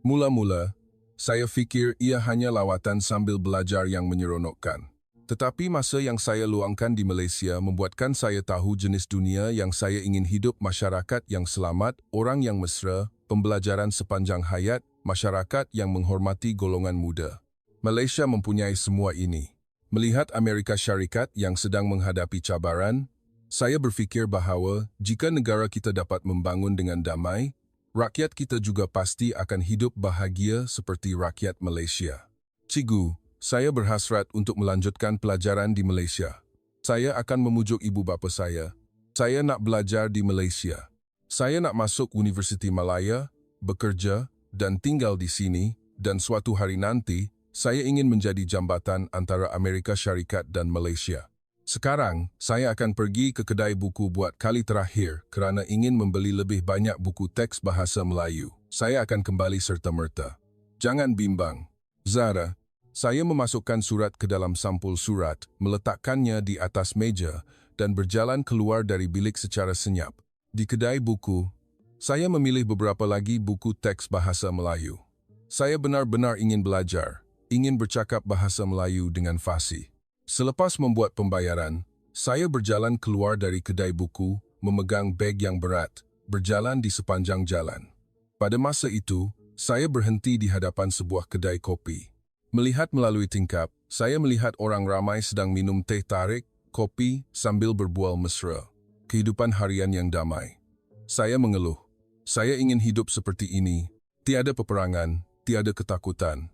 Mula-mula, saya fikir ia hanya lawatan sambil belajar yang menyeronokkan. Tetapi masa yang saya luangkan di Malaysia membuatkan saya tahu jenis dunia yang saya ingin hidup, masyarakat yang selamat, orang yang mesra, pembelajaran sepanjang hayat, masyarakat yang menghormati golongan muda. Malaysia mempunyai semua ini. Melihat Amerika Syarikat yang sedang menghadapi cabaran, saya berfikir bahawa jika negara kita dapat membangun dengan damai, rakyat kita juga pasti akan hidup bahagia seperti rakyat Malaysia. Cikgu, saya berhasrat untuk melanjutkan pelajaran di Malaysia. Saya akan memujuk ibu bapa saya. Saya nak belajar di Malaysia. Saya nak masuk Universiti Malaya, bekerja dan tinggal di sini, dan suatu hari nanti, saya ingin menjadi jambatan antara Amerika Syarikat dan Malaysia. Sekarang, saya akan pergi ke kedai buku buat kali terakhir kerana ingin membeli lebih banyak buku teks bahasa Melayu. Saya akan kembali serta-merta. Jangan bimbang. Zara, saya memasukkan surat ke dalam sampul surat, meletakkannya di atas meja, dan berjalan keluar dari bilik secara senyap. Di kedai buku, saya memilih beberapa lagi buku teks bahasa Melayu. Saya benar-benar ingin belajar, ingin bercakap bahasa Melayu dengan fasih. Selepas membuat pembayaran, saya berjalan keluar dari kedai buku, memegang beg yang berat, berjalan di sepanjang jalan. Pada masa itu, saya berhenti di hadapan sebuah kedai kopi. Melihat melalui tingkap, saya melihat orang ramai sedang minum teh tarik, kopi, sambil berbual mesra. Kehidupan harian yang damai. Saya mengeluh. Saya ingin hidup seperti ini, Tiada peperangan, tiada ketakutan.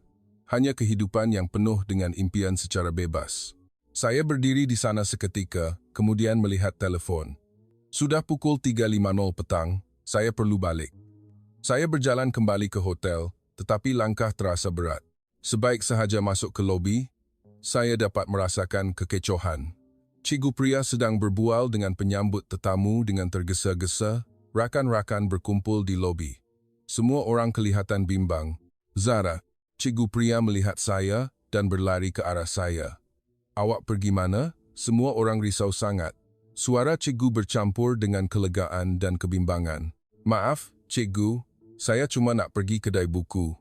Hanya kehidupan yang penuh dengan impian secara bebas. Saya berdiri di sana seketika, kemudian melihat telefon. Sudah pukul 3.50 petang, saya perlu balik. Saya berjalan kembali ke hotel, tetapi langkah terasa berat. Sebaik sahaja masuk ke lobi, saya dapat merasakan kekecohan. Cikgu pria sedang berbual dengan penyambut tetamu dengan tergesa-gesa, rakan-rakan berkumpul di lobi. Semua orang kelihatan bimbang. Zara, cikgu pria melihat saya dan berlari ke arah saya. Awak pergi mana? Semua orang risau sangat. Suara cikgu bercampur dengan kelegaan dan kebimbangan. Maaf, cikgu, saya cuma nak pergi kedai buku.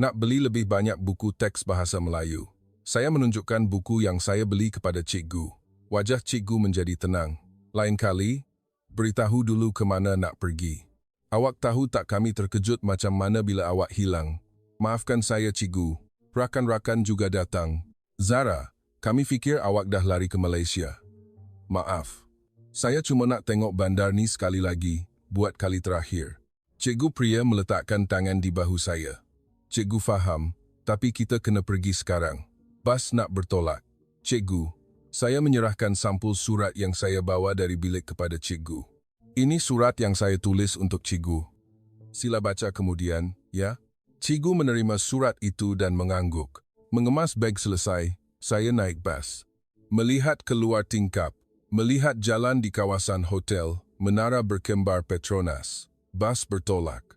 Nak beli lebih banyak buku teks bahasa Melayu. Saya menunjukkan buku yang saya beli kepada cikgu. Wajah cikgu menjadi tenang. Lain kali, beritahu dulu ke mana nak pergi. Awak tahu tak kami terkejut macam mana bila awak hilang. Maafkan saya, cikgu. Rakan-rakan juga datang. Zara, kami fikir awak dah lari ke Malaysia. Maaf. Saya cuma nak tengok bandar ni sekali lagi, buat kali terakhir. Cikgu pria meletakkan tangan di bahu saya. Cikgu faham, tapi kita kena pergi sekarang. Bas nak bertolak. Cikgu, saya menyerahkan sampul surat yang saya bawa dari bilik kepada cikgu. Ini surat yang saya tulis untuk cikgu. Sila baca kemudian, ya. Cikgu menerima surat itu dan mengangguk. Mengemas beg selesai, saya naik bas. Melihat keluar tingkap, melihat jalan di kawasan hotel, menara berkembar Petronas. Bas bertolak.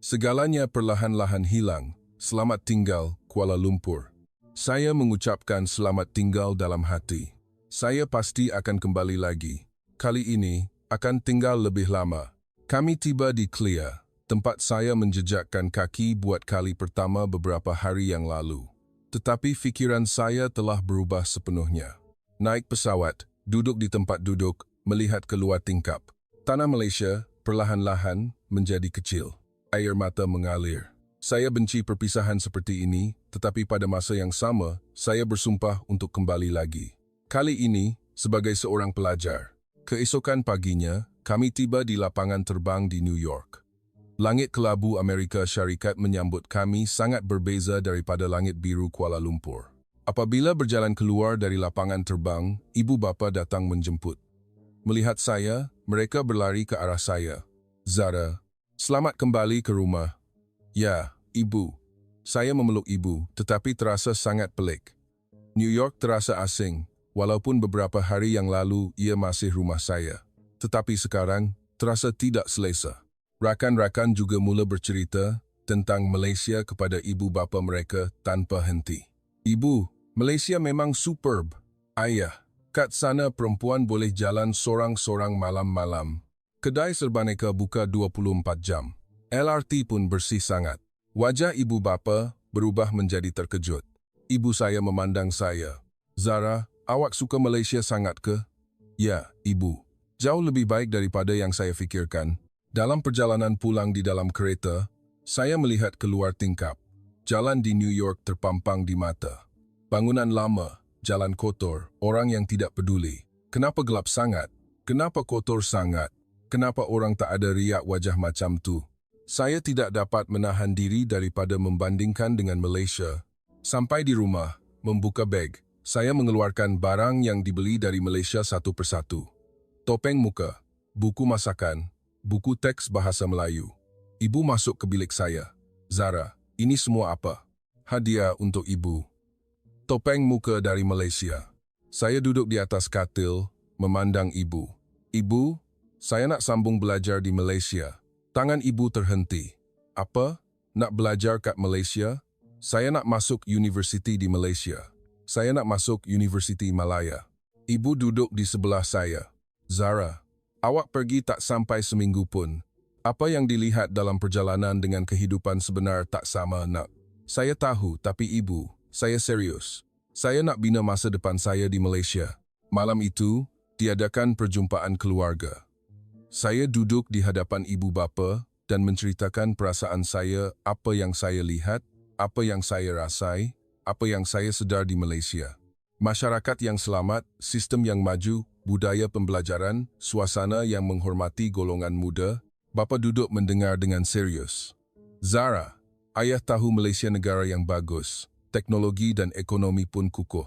Segalanya perlahan-lahan hilang. Selamat tinggal, Kuala Lumpur. Saya mengucapkan selamat tinggal dalam hati. Saya pasti akan kembali lagi. Kali ini, akan tinggal lebih lama. Kami tiba di Clear, tempat saya menjejakkan kaki buat kali pertama beberapa hari yang lalu. Tetapi fikiran saya telah berubah sepenuhnya. Naik pesawat, duduk di tempat duduk, melihat keluar tingkap. Tanah Malaysia perlahan-lahan menjadi kecil. Air mata mengalir. Saya benci perpisahan seperti ini, tetapi pada masa yang sama, saya bersumpah untuk kembali lagi. Kali ini, sebagai seorang pelajar. Keesokan paginya, kami tiba di lapangan terbang di New York. Langit kelabu Amerika Syarikat menyambut kami sangat berbeza daripada langit biru Kuala Lumpur. Apabila berjalan keluar dari lapangan terbang, ibu bapa datang menjemput. Melihat saya, mereka berlari ke arah saya. Zara, selamat kembali ke rumah. Ya, ibu. Saya memeluk ibu, tetapi terasa sangat pelik. New York terasa asing. Walaupun beberapa hari yang lalu ia masih rumah saya. Tetapi sekarang, terasa tidak selesa. Rakan-rakan juga mula bercerita tentang Malaysia kepada ibu bapa mereka tanpa henti. Ibu, Malaysia memang superb. Ayah, kat sana perempuan boleh jalan sorang-sorang malam-malam. Kedai serbaneka buka 24 jam. LRT pun bersih sangat. Wajah ibu bapa berubah menjadi terkejut. Ibu saya memandang saya. Zara, awak suka Malaysia sangat ke? Ya, ibu. Jauh lebih baik daripada yang saya fikirkan. Dalam perjalanan pulang di dalam kereta, saya melihat keluar tingkap. Jalan di New York terpampang di mata. Bangunan lama, jalan kotor, orang yang tidak peduli. Kenapa gelap sangat? Kenapa kotor sangat? Kenapa orang tak ada riak wajah macam tu? Saya tidak dapat menahan diri daripada membandingkan dengan Malaysia. Sampai di rumah, membuka beg. Saya mengeluarkan barang yang dibeli dari Malaysia satu persatu. Topeng muka, buku masakan, buku teks bahasa Melayu. Ibu masuk ke bilik saya. Zara, ini semua apa? Hadiah untuk ibu. Topeng muka dari Malaysia. Saya duduk di atas katil, memandang ibu. Ibu, saya nak sambung belajar di Malaysia. Tangan ibu terhenti. Apa? Nak belajar kat Malaysia? Saya nak masuk universiti di Malaysia. Saya nak masuk Universiti Malaya. Ibu duduk di sebelah saya. Zara, awak pergi tak sampai seminggu pun. Apa yang dilihat dalam perjalanan dengan kehidupan sebenar tak sama, nak. Saya tahu, tapi ibu, saya serius. Saya nak bina masa depan saya di Malaysia. Malam itu, diadakan perjumpaan keluarga. Saya duduk di hadapan ibu bapa dan menceritakan perasaan saya, apa yang saya lihat, apa yang saya rasai, apa yang saya sedar di Malaysia. Masyarakat yang selamat, sistem yang maju, budaya pembelajaran, suasana yang menghormati golongan muda. Bapa duduk mendengar dengan serius. Zara, Ayah tahu Malaysia negara yang bagus, teknologi dan ekonomi pun kukuh.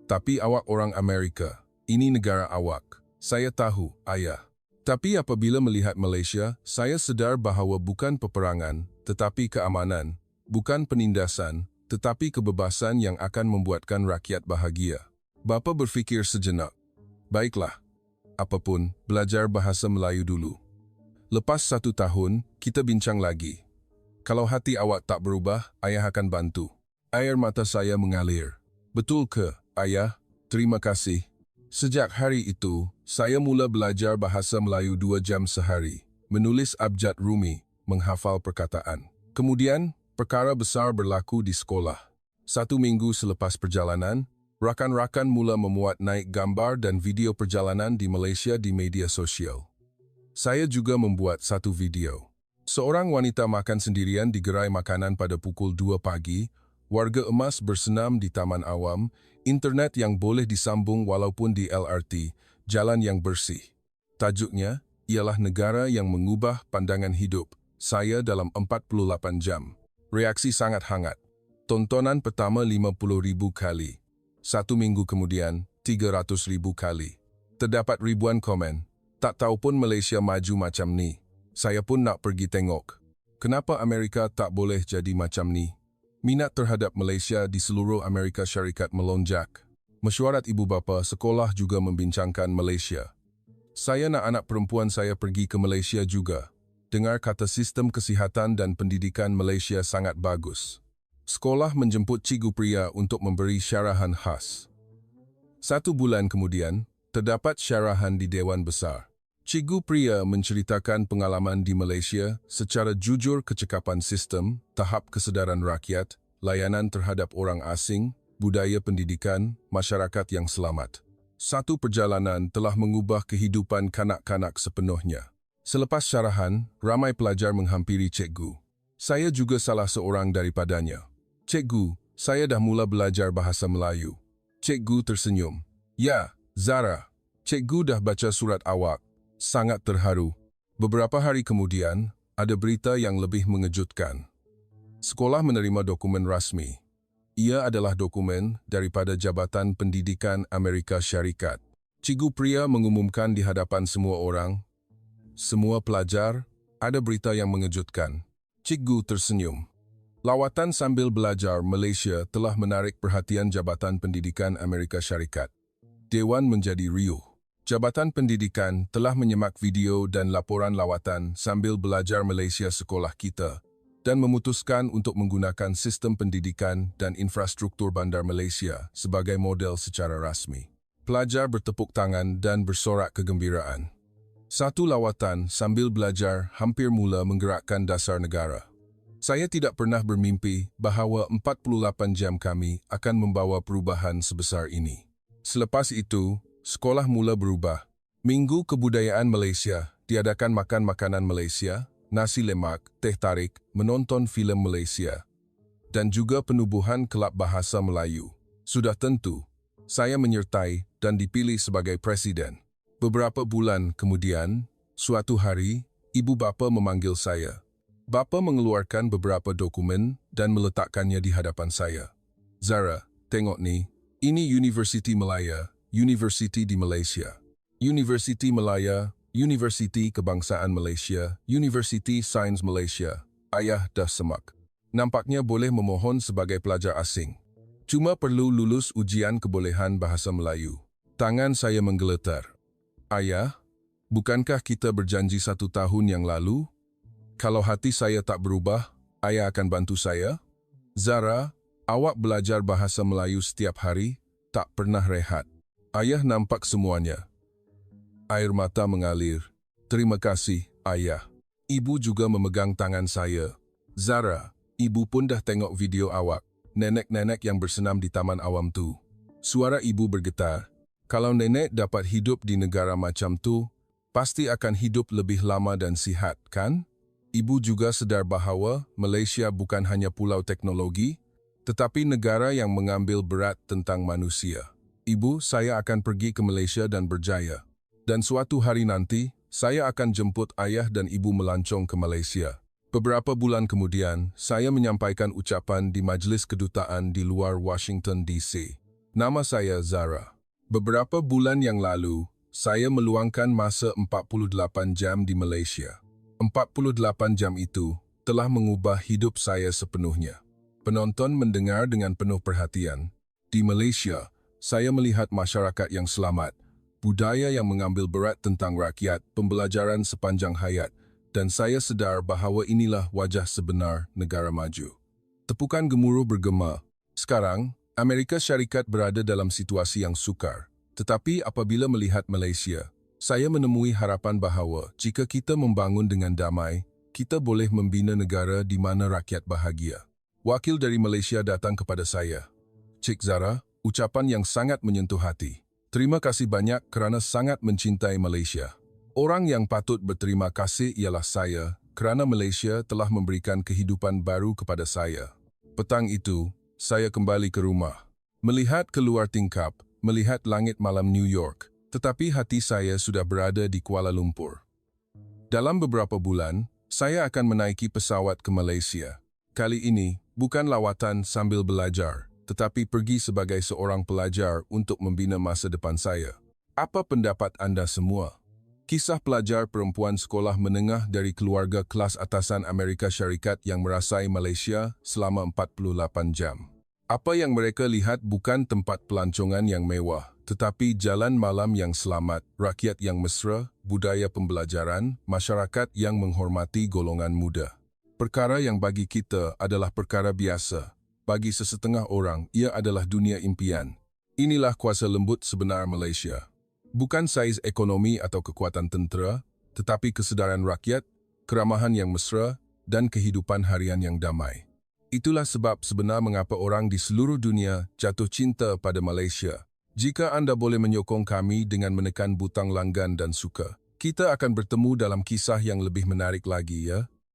Tapi awak orang Amerika, ini negara awak. Saya tahu, ayah. Tapi apabila melihat Malaysia, saya sedar bahawa bukan peperangan, tetapi keamanan, bukan penindasan, tetapi kebebasan yang akan membuatkan rakyat bahagia. Bapa berfikir sejenak. Baiklah, apapun, belajar bahasa Melayu dulu. Lepas 1 tahun, kita bincang lagi. Kalau hati awak tak berubah, ayah akan bantu. Air mata saya mengalir. Betul ke, ayah? Terima kasih. Sejak hari itu, saya mula belajar bahasa Melayu 2 jam sehari, menulis abjad Rumi, menghafal perkataan. Kemudian, perkara besar berlaku di sekolah. 1 minggu selepas perjalanan, rakan-rakan mula memuat naik gambar dan video perjalanan di Malaysia di media sosial. Saya juga membuat satu video. Seorang wanita makan sendirian di gerai makanan pada pukul 2 pagi, warga emas bersenam di taman awam, internet yang boleh disambung walaupun di LRT, jalan yang bersih. Tajuknya ialah negara yang mengubah pandangan hidup saya dalam 48 jam. Reaksi sangat hangat. Tontonan pertama 50,000 kali. 1 minggu kemudian, 300,000 kali. Terdapat ribuan komen. Tak tahu pun Malaysia maju macam ni. Saya pun nak pergi tengok. Kenapa Amerika tak boleh jadi macam ni? Minat terhadap Malaysia di seluruh Amerika Syarikat melonjak. Mesyuarat ibu bapa sekolah juga membincangkan Malaysia. Saya nak anak perempuan saya pergi ke Malaysia juga. Dengar kata sistem kesihatan dan pendidikan Malaysia sangat bagus. Sekolah menjemput cikgu pria untuk memberi syarahan khas. 1 bulan kemudian, terdapat syarahan di Dewan Besar. Cikgu pria menceritakan pengalaman di Malaysia secara jujur kecekapan sistem, tahap kesedaran rakyat, layanan terhadap orang asing, budaya pendidikan, masyarakat yang selamat. 1 perjalanan telah mengubah kehidupan kanak-kanak sepenuhnya. Selepas syarahan, ramai pelajar menghampiri cikgu. Saya juga salah seorang daripadanya. Cikgu, saya dah mula belajar bahasa Melayu. Cikgu tersenyum. Ya, Zara, cikgu dah baca surat awak. Sangat terharu. Beberapa hari kemudian, ada berita yang lebih mengejutkan. Sekolah menerima dokumen rasmi. Ia adalah dokumen daripada Jabatan Pendidikan Amerika Syarikat. Cikgu pria mengumumkan di hadapan semua orang, semua pelajar, ada berita yang mengejutkan. Cikgu tersenyum. Lawatan sambil belajar Malaysia telah menarik perhatian Jabatan Pendidikan Amerika Syarikat. Dewan menjadi riuh. Jabatan Pendidikan telah menyemak video dan laporan lawatan sambil belajar Malaysia sekolah kita dan memutuskan untuk menggunakan sistem pendidikan dan infrastruktur bandar Malaysia sebagai model secara rasmi. Pelajar bertepuk tangan dan bersorak kegembiraan. 1 lawatan sambil belajar hampir mula menggerakkan dasar negara. Saya tidak pernah bermimpi bahawa 48 jam kami akan membawa perubahan sebesar ini. Selepas itu, sekolah mula berubah. Minggu Kebudayaan Malaysia diadakan makan makanan Malaysia, nasi lemak, teh tarik, menonton filem Malaysia, dan juga penubuhan kelab bahasa Melayu. Sudah tentu, saya menyertai dan dipilih sebagai presiden. Beberapa bulan kemudian, suatu hari, ibu bapa memanggil saya. Bapa mengeluarkan beberapa dokumen dan meletakkannya di hadapan saya. Zara, tengok ni, ini Universiti Malaya, Universiti di Malaysia. Universiti Malaya, Universiti Kebangsaan Malaysia, Universiti Sains Malaysia. Ayah dah semak. Nampaknya boleh memohon sebagai pelajar asing. Cuma perlu lulus ujian kebolehan bahasa Melayu. Tangan saya menggeletar. Ayah, bukankah kita berjanji 1 tahun yang lalu? Kalau hati saya tak berubah, ayah akan bantu saya? Zara, awak belajar bahasa Melayu setiap hari, tak pernah rehat. Ayah nampak semuanya. Air mata mengalir. Terima kasih, ayah. Ibu juga memegang tangan saya. Zara, ibu pun dah tengok video awak. Nenek-nenek yang bersenam di taman awam tu. Suara ibu bergetar. Kalau nenek dapat hidup di negara macam tu, pasti akan hidup lebih lama dan sihat, kan? Ibu juga sedar bahawa Malaysia bukan hanya pulau teknologi, tetapi negara yang mengambil berat tentang manusia. Ibu, saya akan pergi ke Malaysia dan berjaya. Dan suatu hari nanti, saya akan jemput ayah dan ibu melancong ke Malaysia. Beberapa bulan kemudian, saya menyampaikan ucapan di Majlis Kedutaan di luar Washington, D.C. Nama saya Zara. Beberapa bulan yang lalu, saya meluangkan masa 48 jam di Malaysia. 48 jam itu telah mengubah hidup saya sepenuhnya. Penonton mendengar dengan penuh perhatian. Di Malaysia, saya melihat masyarakat yang selamat, budaya yang mengambil berat tentang rakyat, pembelajaran sepanjang hayat, dan saya sedar bahawa inilah wajah sebenar negara maju. Tepukan gemuruh bergema. Sekarang, Amerika Syarikat berada dalam situasi yang sukar. Tetapi apabila melihat Malaysia, saya menemui harapan bahawa jika kita membangun dengan damai, kita boleh membina negara di mana rakyat bahagia. Wakil dari Malaysia datang kepada saya. Cik Zara, ucapan yang sangat menyentuh hati. Terima kasih banyak kerana sangat mencintai Malaysia. Orang yang patut berterima kasih ialah saya kerana Malaysia telah memberikan kehidupan baru kepada saya. Petang itu, saya kembali ke rumah. Melihat keluar tingkap, melihat langit malam New York, tetapi hati saya sudah berada di Kuala Lumpur. Dalam beberapa bulan, saya akan menaiki pesawat ke Malaysia. Kali ini, bukan lawatan sambil belajar, tetapi pergi sebagai seorang pelajar untuk membina masa depan saya. Apa pendapat anda semua? Kisah pelajar perempuan sekolah menengah dari keluarga kelas atasan Amerika Syarikat yang merasai Malaysia selama 48 jam. Apa yang mereka lihat bukan tempat pelancongan yang mewah, tetapi jalan malam yang selamat, rakyat yang mesra, budaya pembelajaran, masyarakat yang menghormati golongan muda. Perkara yang bagi kita adalah perkara biasa. Bagi sesetengah orang, ia adalah dunia impian. Inilah kuasa lembut sebenar Malaysia. Bukan saiz ekonomi atau kekuatan tentera, tetapi kesedaran rakyat, keramahan yang mesra, dan kehidupan harian yang damai. Itulah sebab sebenar mengapa orang di seluruh dunia jatuh cinta pada Malaysia. Jika anda boleh menyokong kami dengan menekan butang langgan dan suka, kita akan bertemu dalam kisah yang lebih menarik lagi, ya.